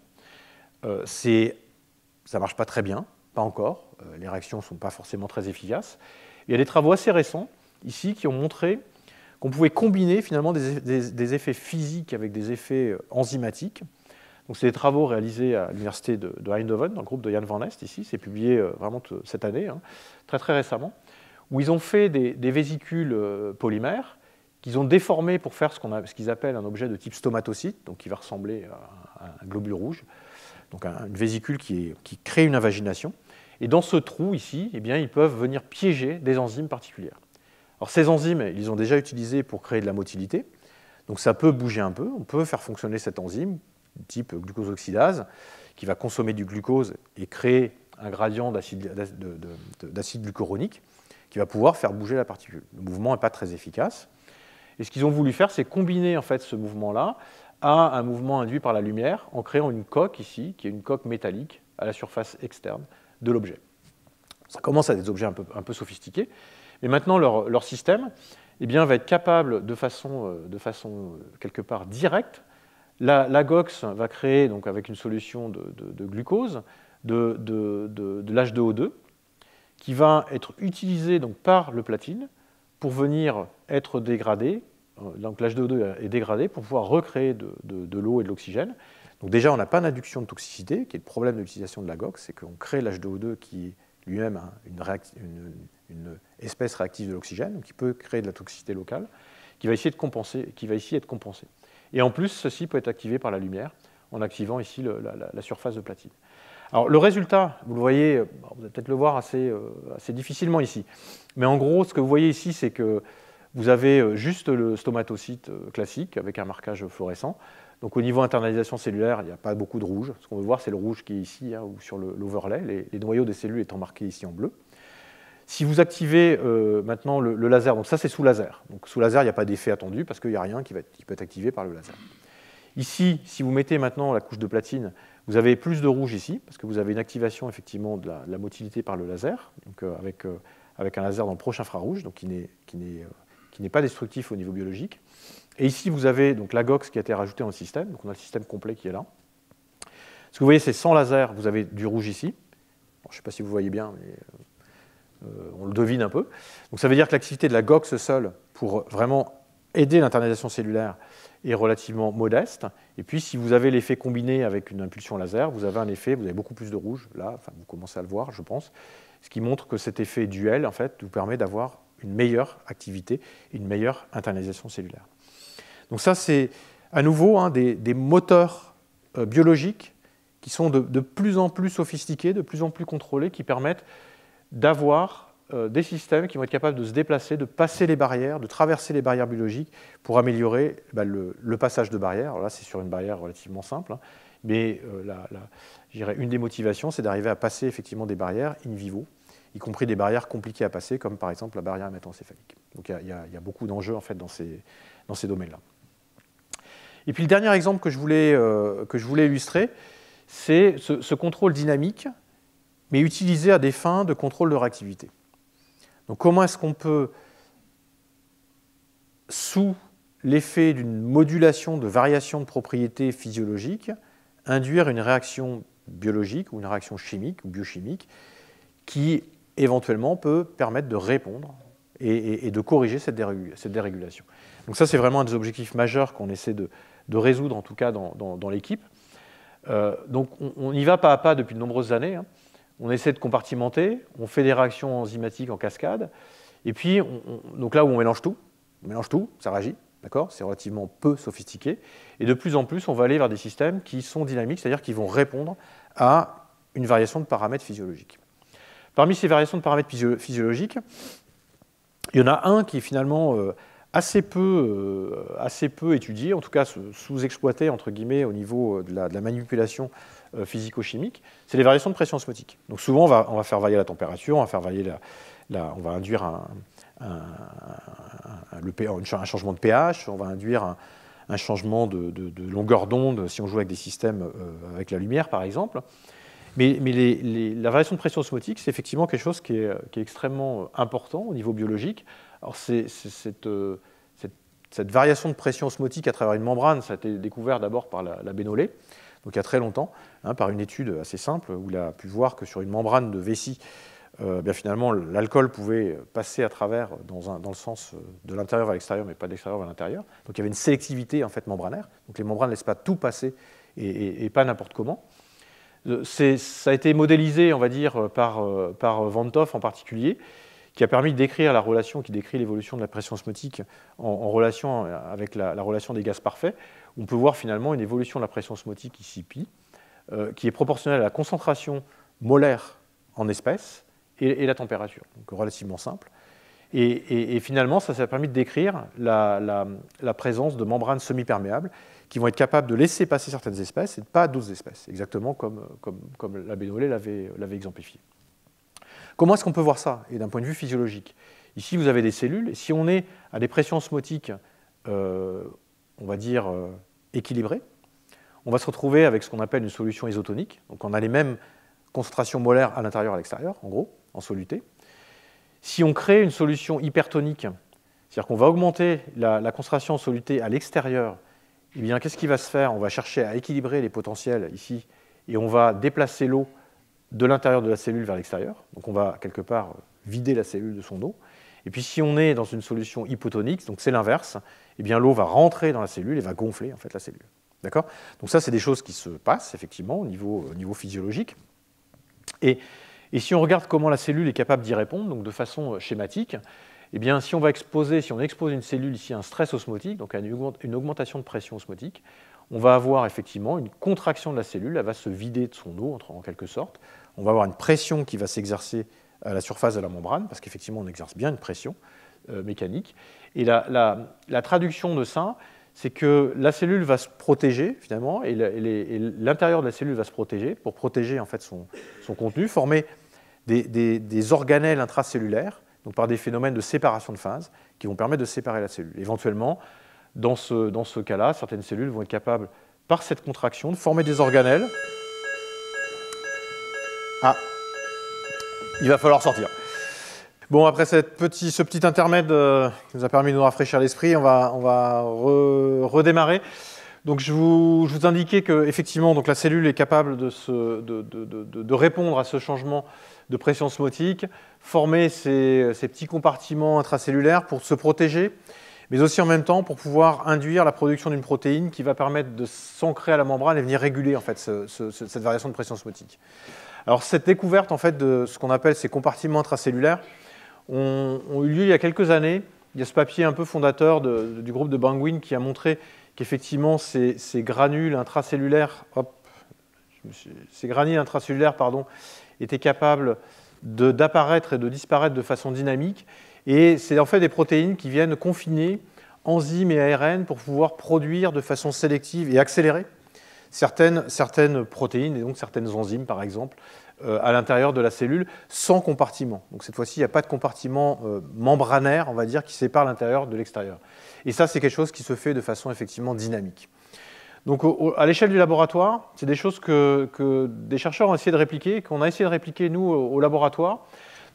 A: Ça ne marche pas très bien, pas encore. Les réactions ne sont pas forcément très efficaces. Il y a des travaux assez récents, ici, qui ont montré qu'on pouvait combiner finalement des effets physiques avec des effets enzymatiques. Donc, c'est des travaux réalisés à l'université de Eindhoven, dans le groupe de Jan van Est, ici. C'est publié vraiment cette année, hein, très très récemment, où ils ont fait des vésicules polymères qu'ils ont déformées pour faire ce qu'ils appellent un objet de type stomatocyte, donc qui va ressembler à un globule rouge, donc une vésicule qui crée une invagination. Et dans ce trou ici, eh bien, ils peuvent venir piéger des enzymes particulières. Alors ces enzymes, ils les ont déjà utilisées pour créer de la motilité, donc ça peut bouger un peu, on peut faire fonctionner cette enzyme, type glucosoxydase, qui va consommer du glucose et créer un gradient d'acide glucuronique, qui va pouvoir faire bouger la particule. Le mouvement n'est pas très efficace. Et ce qu'ils ont voulu faire, c'est combiner en fait ce mouvement-là à un mouvement induit par la lumière en créant une coque ici, qui est une coque métallique à la surface externe de l'objet. Ça commence à être des objets un peu sophistiqués, mais maintenant leur système eh bien, va être capable de façon quelque part directe. La GOX va créer, donc, avec une solution de glucose, de l'H2O2, qui va être utilisé donc, par le platine pour venir être dégradé. Donc l'H2O2 est dégradé pour pouvoir recréer de l'eau et de l'oxygène. Donc déjà, on n'a pas d'induction de toxicité, qui est le problème de l'utilisation de la GOX, c'est qu'on crée l'H2O2 qui est lui-même une espèce réactive de l'oxygène, donc qui peut créer de la toxicité locale, qui va essayer être compensée. Et en plus, ceci peut être activé par la lumière, en activant ici la surface de platine. Alors le résultat, vous le voyez, vous allez peut-être le voir assez difficilement ici, mais en gros, ce que vous voyez ici, c'est que vous avez juste le stomatocyte classique avec un marquage fluorescent. Donc au niveau internalisation cellulaire, il n'y a pas beaucoup de rouge. Ce qu'on veut voir, c'est le rouge qui est ici, hein, ou sur l'overlay, les noyaux des cellules étant marqués ici en bleu. Si vous activez maintenant le laser, donc ça c'est sous laser. Donc sous laser, il n'y a pas d'effet attendu parce qu'il n'y a rien qui peut être activé par le laser. Ici, si vous mettez maintenant la couche de platine, vous avez plus de rouge ici, parce que vous avez une activation effectivement de la motilité par le laser, donc avec un laser dans le proche infrarouge, donc qui n'est pas destructif au niveau biologique. Et ici, vous avez donc la GOX qui a été rajoutée dans le système, donc on a le système complet qui est là. Ce que vous voyez, c'est sans laser, vous avez du rouge ici. Bon, je ne sais pas si vous voyez bien, mais on le devine un peu. Donc ça veut dire que l'activité de la GOX seule, pour vraiment aider l'internalisation cellulaire, est relativement modeste. Et puis, si vous avez l'effet combiné avec une impulsion laser, vous avez un effet, vous avez beaucoup plus de rouge, là, enfin, vous commencez à le voir, je pense, ce qui montre que cet effet duel, en fait, vous permet d'avoir une meilleure activité, une meilleure internalisation cellulaire. Donc ça, c'est à nouveau des moteurs biologiques qui sont de plus en plus sophistiqués, de plus en plus contrôlés, qui permettent d'avoir des systèmes qui vont être capables de se déplacer, de passer les barrières, de traverser les barrières biologiques pour améliorer le passage de barrières. Alors là, c'est sur une barrière relativement simple, hein, mais je dirais une des motivations, c'est d'arriver à passer effectivement des barrières in vivo, y compris des barrières compliquées à passer, comme par exemple la barrière hémato-encéphalique. Donc il y a beaucoup d'enjeux en fait, dans ces domaines-là. Et puis le dernier exemple que je voulais illustrer, c'est ce contrôle dynamique, mais utilisé à des fins de contrôle de réactivité. Donc comment est-ce qu'on peut, sous l'effet d'une modulation de variation de propriétés physiologiques, induire une réaction biologique ou une réaction chimique ou biochimique qui éventuellement peut permettre de répondre et de corriger cette dérégulation. Donc ça, c'est vraiment un des objectifs majeurs qu'on essaie de résoudre, en tout cas dans l'équipe. Donc on y va pas à pas depuis de nombreuses années. Hein. On essaie de compartimenter, on fait des réactions enzymatiques en cascade, et puis donc là où on mélange tout, ça réagit, d'accord, c'est relativement peu sophistiqué, et de plus en plus on va aller vers des systèmes qui sont dynamiques, c'est-à-dire qui vont répondre à une variation de paramètres physiologiques. Parmi ces variations de paramètres physiologiques, il y en a un qui est finalement assez peu étudié, en tout cas sous-exploité entre guillemets au niveau de la manipulation physico-chimique, c'est les variations de pression osmotique. Donc souvent on va faire varier la température, on va faire varier on va induire un changement de pH, on va induire un changement de longueur d'onde si on joue avec des systèmes avec la lumière par exemple. Mais la variation de pression osmotique, c'est effectivement quelque chose qui est extrêmement important au niveau biologique. Alors cette variation de pression osmotique à travers une membrane, ça a été découvert d'abord par la Bénolé, donc il y a très longtemps, hein, par une étude assez simple où il a pu voir que sur une membrane de vessie, bien finalement l'alcool pouvait passer à travers dans le sens de l'intérieur vers l'extérieur, mais pas de l'extérieur vers l'intérieur. Donc il y avait une sélectivité en fait membranaire. Donc les membranes ne laissent pas tout passer et pas n'importe comment. Ça a été modélisé, on va dire, par Van 't Hoff en particulier, qui a permis de décrire la relation qui décrit l'évolution de la pression osmotique en relation avec la relation des gaz parfaits. On peut voir finalement une évolution de la pression osmotique ici, pi, qui est proportionnelle à la concentration molaire en espèces et la température, donc relativement simple. Et finalement, ça a permis de décrire la présence de membranes semi-perméables qui vont être capables de laisser passer certaines espèces et pas d'autres espèces, exactement comme la Bénolé l'avait exemplifié. Comment est-ce qu'on peut voir ça, et d'un point de vue physiologique? Ici, vous avez des cellules, et si on est à des pressions osmotiques on va dire, équilibrée, on va se retrouver avec ce qu'on appelle une solution isotonique. Donc on a les mêmes concentrations molaires à l'intérieur et à l'extérieur, en gros, en soluté. Si on crée une solution hypertonique, c'est-à-dire qu'on va augmenter la concentration en soluté à l'extérieur, eh bien, qu'est-ce qui va se faire? On va chercher à équilibrer les potentiels ici, et on va déplacer l'eau de l'intérieur de la cellule vers l'extérieur. Donc on va quelque part vider la cellule de son eau. Et puis si on est dans une solution hypotonique, donc c'est l'inverse, eh bien l'eau va rentrer dans la cellule et va gonfler en fait la cellule. D'accord? Donc ça, c'est des choses qui se passent effectivement au niveau physiologique. Et si on regarde comment la cellule est capable d'y répondre, donc de façon schématique, eh bien si on expose une cellule ici à un stress osmotique, donc à une augmentation de pression osmotique, on va avoir effectivement une contraction de la cellule, elle va se vider de son eau en quelque sorte. On va avoir une pression qui va s'exercer à la surface de la membrane, parce qu'effectivement on exerce bien une pression mécanique. Et la traduction de ça, c'est que la cellule va se protéger finalement, et l'intérieur de la cellule va se protéger pour protéger en fait son contenu, former des organelles intracellulaires, donc par des phénomènes de séparation de phase, qui vont permettre de séparer la cellule. Éventuellement, dans ce cas-là, certaines cellules vont être capables, par cette contraction, de former des organelles. Ah, il va falloir sortir. Bon, après ce petit intermède qui nous a permis de nous rafraîchir l'esprit, on va redémarrer. Donc je vous indiquais qu'effectivement, la cellule est capable de répondre à ce changement de pression osmotique, former ces petits compartiments intracellulaires pour se protéger, mais aussi en même temps pour pouvoir induire la production d'une protéine qui va permettre de s'ancrer à la membrane et venir réguler en fait, cette variation de pression osmotique. Alors cette découverte en fait, de ce qu'on appelle ces compartiments intracellulaires ont eu lieu il y a quelques années. Il y a ce papier un peu fondateur du groupe de Bangwin qui a montré qu'effectivement ces granules intracellulaires, étaient capables d'apparaître et de disparaître de façon dynamique. Et c'est en fait des protéines qui viennent confiner enzymes et ARN pour pouvoir produire de façon sélective et accélérée certaines protéines et donc certaines enzymes, par exemple, à l'intérieur de la cellule, sans compartiment. Donc cette fois-ci, il n'y a pas de compartiment membranaire, on va dire, qui sépare l'intérieur de l'extérieur. Et ça, c'est quelque chose qui se fait de façon effectivement dynamique. Donc à l'échelle du laboratoire, c'est des choses que des chercheurs ont essayé de répliquer, qu'on a essayé de répliquer, nous, au laboratoire.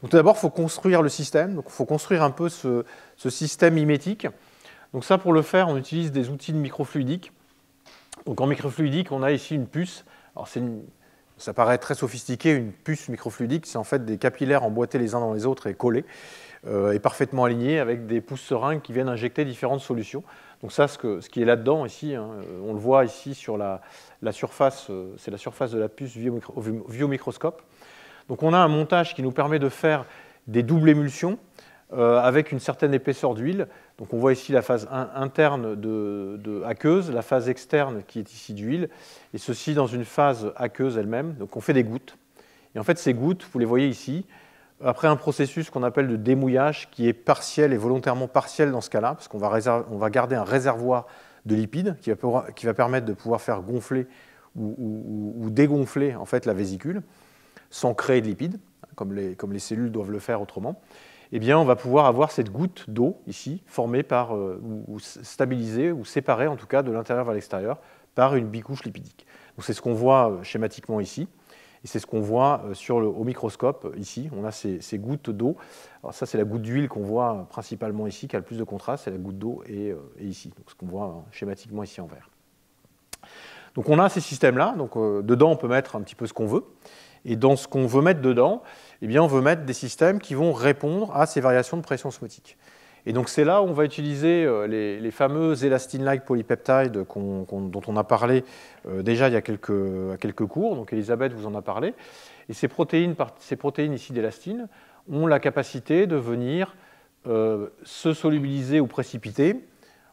A: Donc tout d'abord, il faut construire le système, donc il faut construire un peu ce système mimétique. Donc ça, pour le faire, on utilise des outils de microfluidique. Donc en microfluidique, on a ici une puce. Alors ça paraît très sophistiqué, une puce microfluidique, c'est en fait des capillaires emboîtés les uns dans les autres et collés, et parfaitement alignés avec des pousses seringues qui viennent injecter différentes solutions. Donc ça, ce qui est là-dedans ici, hein, on le voit ici sur la surface, c'est la surface de la puce vue au microscope. Donc on a un montage qui nous permet de faire des doubles émulsions avec une certaine épaisseur d'huile. Donc on voit ici la phase interne de aqueuse, la phase externe qui est ici d'huile, et ceci dans une phase aqueuse elle-même. Donc on fait des gouttes. Et en fait ces gouttes, vous les voyez ici, après un processus qu'on appelle de démouillage qui est partiel et volontairement partiel dans ce cas-là, parce qu'on va garder un réservoir de lipides qui va permettre de pouvoir faire gonfler ou dégonfler en fait, la vésicule sans créer de lipides, comme les cellules doivent le faire autrement. Eh bien, on va pouvoir avoir cette goutte d'eau ici, formée par, ou stabilisée, ou séparée en tout cas de l'intérieur vers l'extérieur, par une bicouche lipidique. Donc c'est ce qu'on voit schématiquement ici, et c'est ce qu'on voit au microscope ici. On a ces gouttes d'eau. Alors ça, c'est la goutte d'huile qu'on voit principalement ici, qui a le plus de contraste, c'est la goutte d'eau et ici, donc ce qu'on voit schématiquement ici en vert. Donc on a ces systèmes-là, donc dedans on peut mettre un petit peu ce qu'on veut, et dans ce qu'on veut mettre dedans, eh bien, on veut mettre des systèmes qui vont répondre à ces variations de pression osmotique. Et donc c'est là où on va utiliser les fameux elastin-like polypeptides dont on a parlé déjà il y a quelques cours, donc Elisabeth vous en a parlé. Et ces protéines ici d'élastine ont la capacité de venir se solubiliser ou précipiter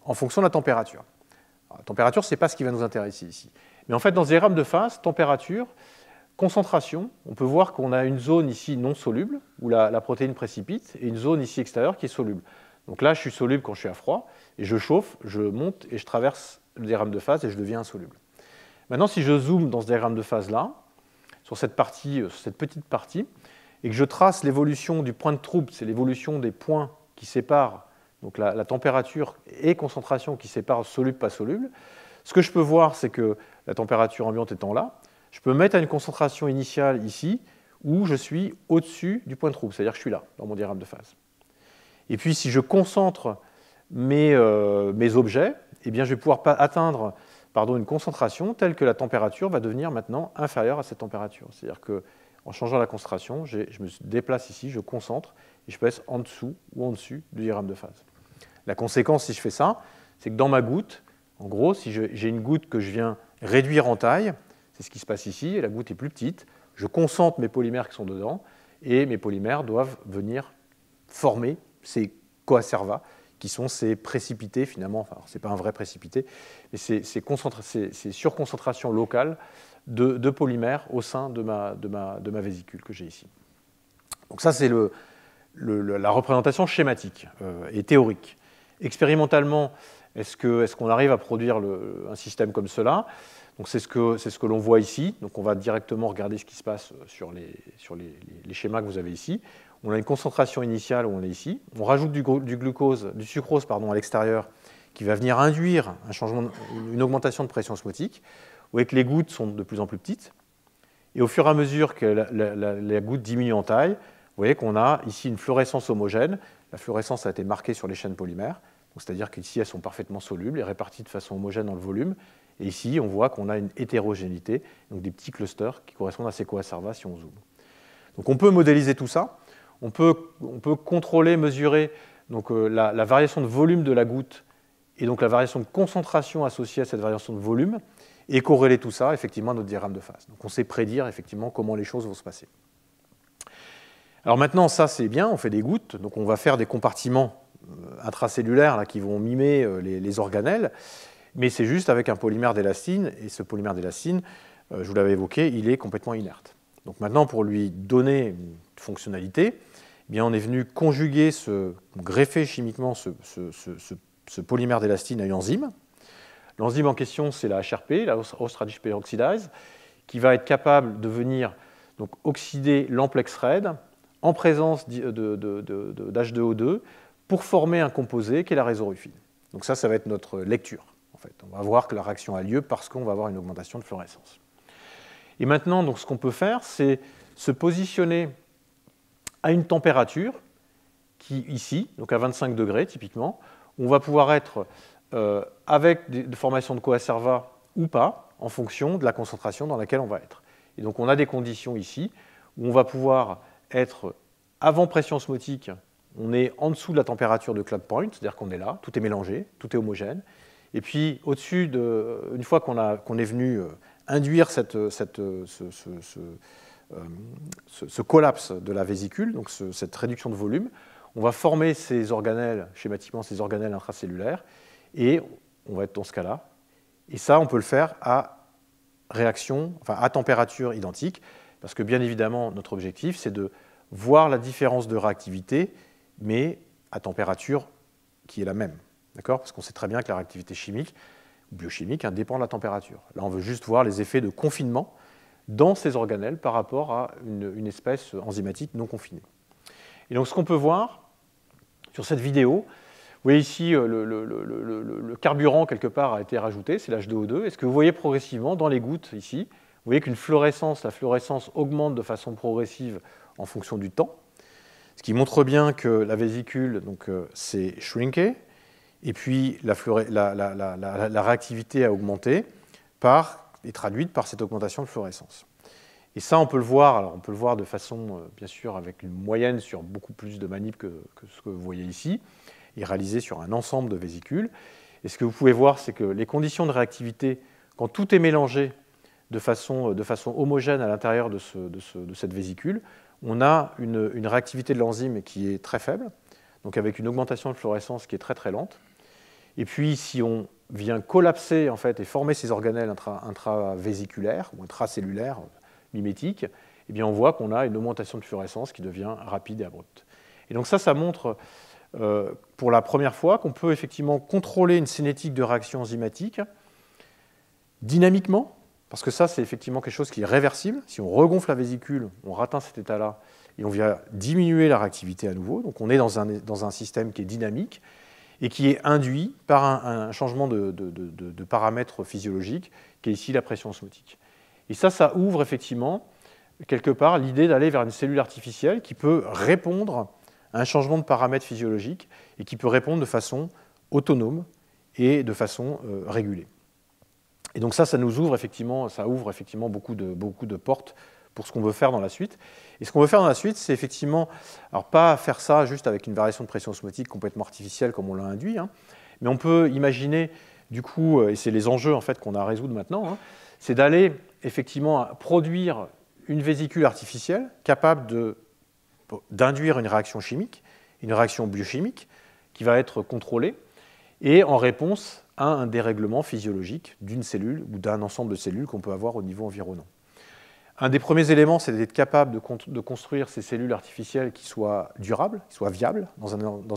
A: en fonction de la température. Alors, la température, ce n'est pas ce qui va nous intéresser ici. Mais en fait, dans ce diagramme de phase, température, concentration, on peut voir qu'on a une zone ici non soluble, où la protéine précipite, et une zone ici extérieure qui est soluble. Donc là, je suis soluble quand je suis à froid, et je chauffe, je monte, et je traverse le diagramme de phase, et je deviens insoluble. Maintenant, si je zoome dans ce diagramme de phase-là, sur cette petite partie, et que je trace l'évolution du point de trouble, c'est l'évolution des points qui séparent donc la température et concentration qui séparent soluble, pas soluble. Ce que je peux voir, c'est que la température ambiante étant là, je peux mettre à une concentration initiale ici, où je suis au-dessus du point de trouble, c'est-à-dire que je suis là, dans mon diagramme de phase. Et puis, si je concentre mes objets, eh bien, je vais pouvoir atteindre une concentration telle que la température va devenir maintenant inférieure à cette température. C'est-à-dire qu'en changeant la concentration, je me déplace ici, je concentre, et je peux être en dessous ou en dessus du diagramme de phase. La conséquence, si je fais ça, c'est que dans ma goutte, en gros, si j'ai une goutte que je viens réduire en taille, c'est ce qui se passe ici, et la goutte est plus petite, je concentre mes polymères qui sont dedans, et mes polymères doivent venir former ces coacerva, qui sont ces précipités finalement, enfin ce n'est pas un vrai précipité, mais c'est surconcentration locale de polymères au sein de ma vésicule que j'ai ici. Donc ça c'est la représentation schématique et théorique. Expérimentalement, est-ce qu'on arrive à produire un système comme cela? Donc c'est ce que l'on voit ici. Donc on va directement regarder ce qui se passe sur les schémas que vous avez ici. On a une concentration initiale où on est ici. On rajoute du sucrose à l'extérieur qui va venir induire une augmentation de pression osmotique. Vous voyez que les gouttes sont de plus en plus petites. Et au fur et à mesure que la goutte diminue en taille, vous voyez qu'on a ici une fluorescence homogène. La fluorescence a été marquée sur les chaînes polymères. C'est-à-dire qu'ici, elles sont parfaitement solubles et réparties de façon homogène dans le volume. Et ici, on voit qu'on a une hétérogénéité, donc des petits clusters qui correspondent à ces coacerva si on zoome. Donc on peut modéliser tout ça. On peut contrôler, mesurer donc, la variation de volume de la goutte et donc la variation de concentration associée à cette variation de volume et corréler tout ça effectivement à notre diagramme de phase. Donc on sait prédire effectivement comment les choses vont se passer. Alors maintenant, ça c'est bien, on fait des gouttes, donc on va faire des compartiments intracellulaires là, qui vont mimer les organelles, mais c'est juste avec un polymère d'élastine, et ce polymère d'élastine, je vous l'avais évoqué, il est complètement inerte. Donc maintenant, pour lui donner une fonctionnalité, eh bien, on est venu greffer chimiquement ce polymère d'élastine à une enzyme. L'enzyme en question, c'est la HRP, la Host-Radix peroxidase, qui va être capable de venir donc, oxyder l'amplex red en présence d'H2O2 pour former un composé qui est la résorufine. Donc ça va être notre lecture. En fait. On va voir que la réaction a lieu parce qu'on va avoir une augmentation de fluorescence. Et maintenant, donc, ce qu'on peut faire, c'est se positionner à une température qui, ici, donc à 25 degrés typiquement, on va pouvoir être avec des formations de coacerva ou pas, en fonction de la concentration dans laquelle on va être. Et donc on a des conditions ici où on va pouvoir être avant pression osmotique, on est en dessous de la température de cloud point, c'est-à-dire qu'on est là, tout est mélangé, tout est homogène. Et puis au-dessus, une fois qu'on est venu induire ce collapse de la vésicule, donc cette réduction de volume, on va former ces organelles, schématiquement ces organelles intracellulaires, et on va être dans ce cas-là. Et ça, on peut le faire à température identique, parce que bien évidemment, notre objectif, c'est de voir la différence de réactivité, mais à température qui est la même. D'accord ? Parce qu'on sait très bien que la réactivité chimique ou biochimique dépend de la température. Là, on veut juste voir les effets de confinement dans ces organelles par rapport à une espèce enzymatique non confinée. Et donc, ce qu'on peut voir sur cette vidéo, vous voyez ici, le carburant, quelque part, a été rajouté, c'est l'H2O2. Et ce que vous voyez progressivement dans les gouttes, ici, vous voyez qu'une fluorescence, la fluorescence augmente de façon progressive en fonction du temps, ce qui montre bien que la vésicule s'est shrinkée, et puis la réactivité a augmenté et traduite par cette augmentation de fluorescence. Et ça, on peut le voir, alors on peut le voir de façon, bien sûr, avec une moyenne sur beaucoup plus de manip que ce que vous voyez ici, et réalisé sur un ensemble de vésicules. Et ce que vous pouvez voir, c'est que les conditions de réactivité, quand tout est mélangé de façon homogène à l'intérieur de cette vésicule, on a une réactivité de l'enzyme qui est très faible, donc avec une augmentation de fluorescence qui est très très lente. Et puis, si on vient collapser en fait, et former ces organelles intravésiculaires ou intracellulaires mimétiques, eh bien, on voit qu'on a une augmentation de fluorescence qui devient rapide et abrupte. Et donc ça montre pour la première fois qu'on peut effectivement contrôler une cinétique de réaction enzymatique dynamiquement, parce que ça, c'est effectivement quelque chose qui est réversible. Si on regonfle la vésicule, on atteint cet état-là, et on vient diminuer la réactivité à nouveau. Donc on est dans un système qui est dynamique. et qui est induit par un changement de paramètres physiologiques, qui est ici la pression osmotique. Et ça ouvre effectivement, quelque part, l'idée d'aller vers une cellule artificielle qui peut répondre à un changement de paramètres physiologiques et qui peut répondre de façon autonome et de façon régulée. Et donc ça nous ouvre effectivement, beaucoup de portes pour ce qu'on veut faire dans la suite. Et ce qu'on veut faire dans la suite, c'est effectivement, alors pas faire ça juste avec une variation de pression osmotique complètement artificielle comme on l'a induit, hein, mais on peut imaginer, du coup, et c'est les enjeux en fait qu'on a à résoudre maintenant, hein, c'est d'aller effectivement produire une vésicule artificielle capable d'induire une réaction chimique, une réaction biochimique, qui va être contrôlée, et en réponse à un dérèglement physiologique d'une cellule ou d'un ensemble de cellules qu'on peut avoir au niveau environnant. Un des premiers éléments, c'est d'être capable de construire ces cellules artificielles qui soient durables, qui soient viables dans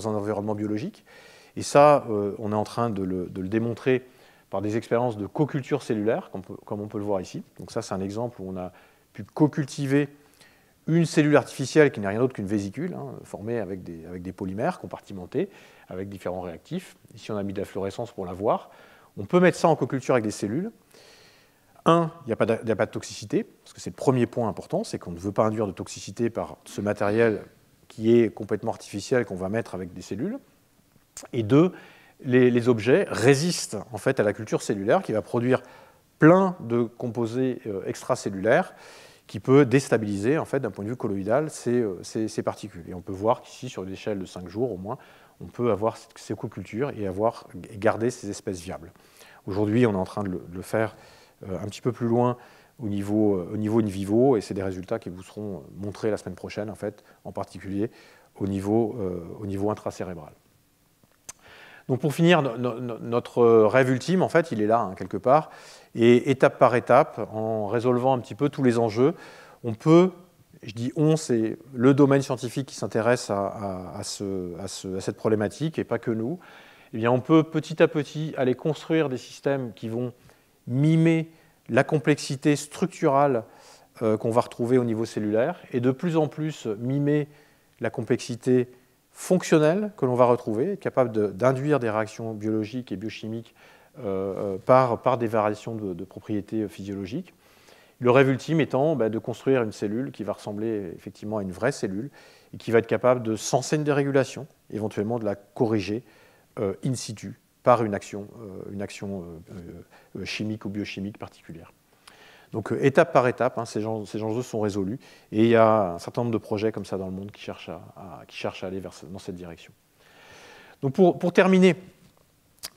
A: un environnement biologique. Et ça, on est en train de le démontrer par des expériences de co-culture cellulaire, comme on peut le voir ici. Donc ça, c'est un exemple où on a pu co-cultiver une cellule artificielle qui n'est rien d'autre qu'une vésicule, hein, formée avec des polymères compartimentés, avec différents réactifs. Ici, on a mis de la fluorescence pour la voir. On peut mettre ça en co-culture avec des cellules. Il n'y a pas de toxicité, parce que c'est le premier point important, c'est qu'on ne veut pas induire de toxicité par ce matériel qui est complètement artificiel qu'on va mettre avec des cellules. Et 2, les objets résistent en fait à la culture cellulaire qui va produire plein de composés extracellulaires qui peut déstabiliser en fait, d'un point de vue colloïdal ces particules. Et on peut voir qu'ici, sur une échelle de 5 jours au moins, on peut avoir ces co-cultures et garder ces espèces viables. Aujourd'hui, on est en train de le faire un petit peu plus loin au niveau in vivo, et c'est des résultats qui vous seront montrés la semaine prochaine, en fait, en particulier au niveau intracérébral. Donc pour finir, notre rêve ultime, en fait, il est là, hein, quelque part, et étape par étape, en résolvant un petit peu tous les enjeux, on peut, je dis on, c'est le domaine scientifique qui s'intéresse à cette problématique, et pas que nous, eh bien on peut petit à petit aller construire des systèmes qui vont mimer la complexité structurale qu'on va retrouver au niveau cellulaire et de plus en plus mimer la complexité fonctionnelle que l'on va retrouver, capable d'induire des réactions biologiques et biochimiques par des variations de propriétés physiologiques. Le rêve ultime étant de construire une cellule qui va ressembler effectivement à une vraie cellule et qui va être capable de senser une dérégulation, éventuellement de la corriger in situ par une action chimique ou biochimique particulière. Donc étape par étape, hein, ces enjeux sont résolus et il y a un certain nombre de projets comme ça dans le monde qui cherchent à aller dans cette direction. Donc pour terminer,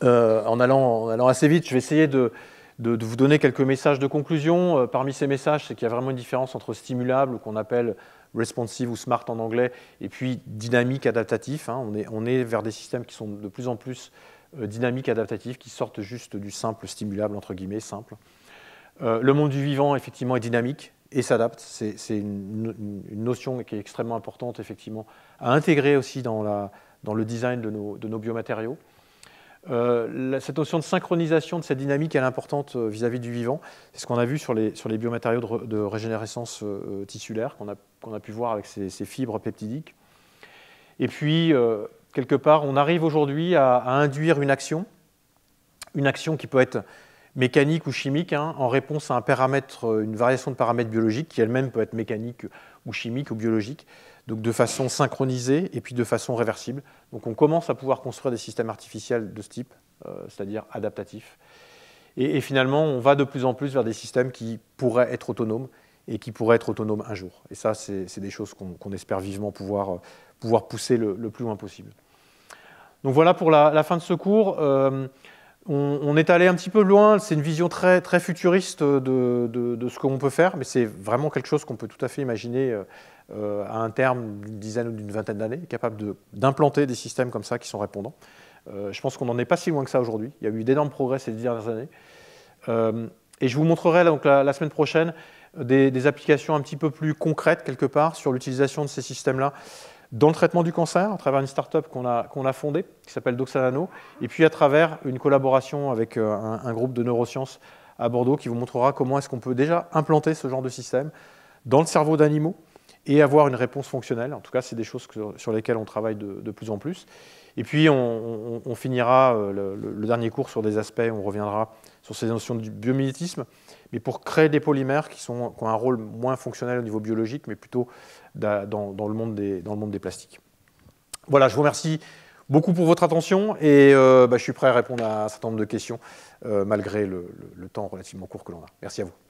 A: en allant assez vite, je vais essayer de vous donner quelques messages de conclusion. Parmi ces messages, c'est qu'il y a vraiment une différence entre stimulable, qu'on appelle responsive ou smart en anglais, et puis dynamique, adaptatif. Hein. On est vers des systèmes qui sont de plus en plus dynamiques, adaptatifs, qui sortent juste du simple stimulable, entre guillemets, simple. Le monde du vivant, effectivement, est dynamique et s'adapte. C'est une notion qui est extrêmement importante, effectivement, à intégrer aussi dans le design de nos biomatériaux. Cette notion de synchronisation de cette dynamique, elle est importante vis-à-vis du vivant. C'est ce qu'on a vu sur les biomatériaux de régénérescence tissulaire, qu'on a pu voir avec ces fibres peptidiques. Et puis, quelque part, on arrive aujourd'hui à induire une action qui peut être mécanique ou chimique, hein, en réponse à une variation de paramètres biologiques qui elle-même peut être mécanique ou chimique ou biologique, donc de façon synchronisée et puis de façon réversible. Donc on commence à pouvoir construire des systèmes artificiels de ce type, c'est-à-dire adaptatifs. Et finalement, on va de plus en plus vers des systèmes qui pourraient être autonomes et qui pourraient être autonomes un jour. Et ça, c'est des choses qu'on espère vivement pouvoir pousser le plus loin possible. Donc voilà pour la fin de ce cours. On est allé un petit peu loin, c'est une vision très, très futuriste de ce qu'on peut faire, mais c'est vraiment quelque chose qu'on peut tout à fait imaginer à un terme d'une dizaine ou d'une vingtaine d'années, capable d'implanter des systèmes comme ça qui sont répondants. Je pense qu'on n'en est pas si loin que ça aujourd'hui. Il y a eu d'énormes progrès ces 10 dernières années. Et je vous montrerai donc, la semaine prochaine des applications un petit peu plus concrètes, quelque part, sur l'utilisation de ces systèmes-là dans le traitement du cancer, à travers une start-up qu'on a fondée, qui s'appelle Doxanano, et puis à travers une collaboration avec un groupe de neurosciences à Bordeaux qui vous montrera comment est-ce qu'on peut déjà implanter ce genre de système dans le cerveau d'animaux et avoir une réponse fonctionnelle. En tout cas, c'est des choses sur lesquelles on travaille de plus en plus. Et puis, on finira le dernier cours sur des aspects, on reviendra sur ces notions du biomimétisme, mais pour créer des polymères qui ont un rôle moins fonctionnel au niveau biologique, mais plutôt dans le monde des plastiques. Voilà, je vous remercie beaucoup pour votre attention et je suis prêt à répondre à un certain nombre de questions, malgré le temps relativement court que l'on a. Merci à vous.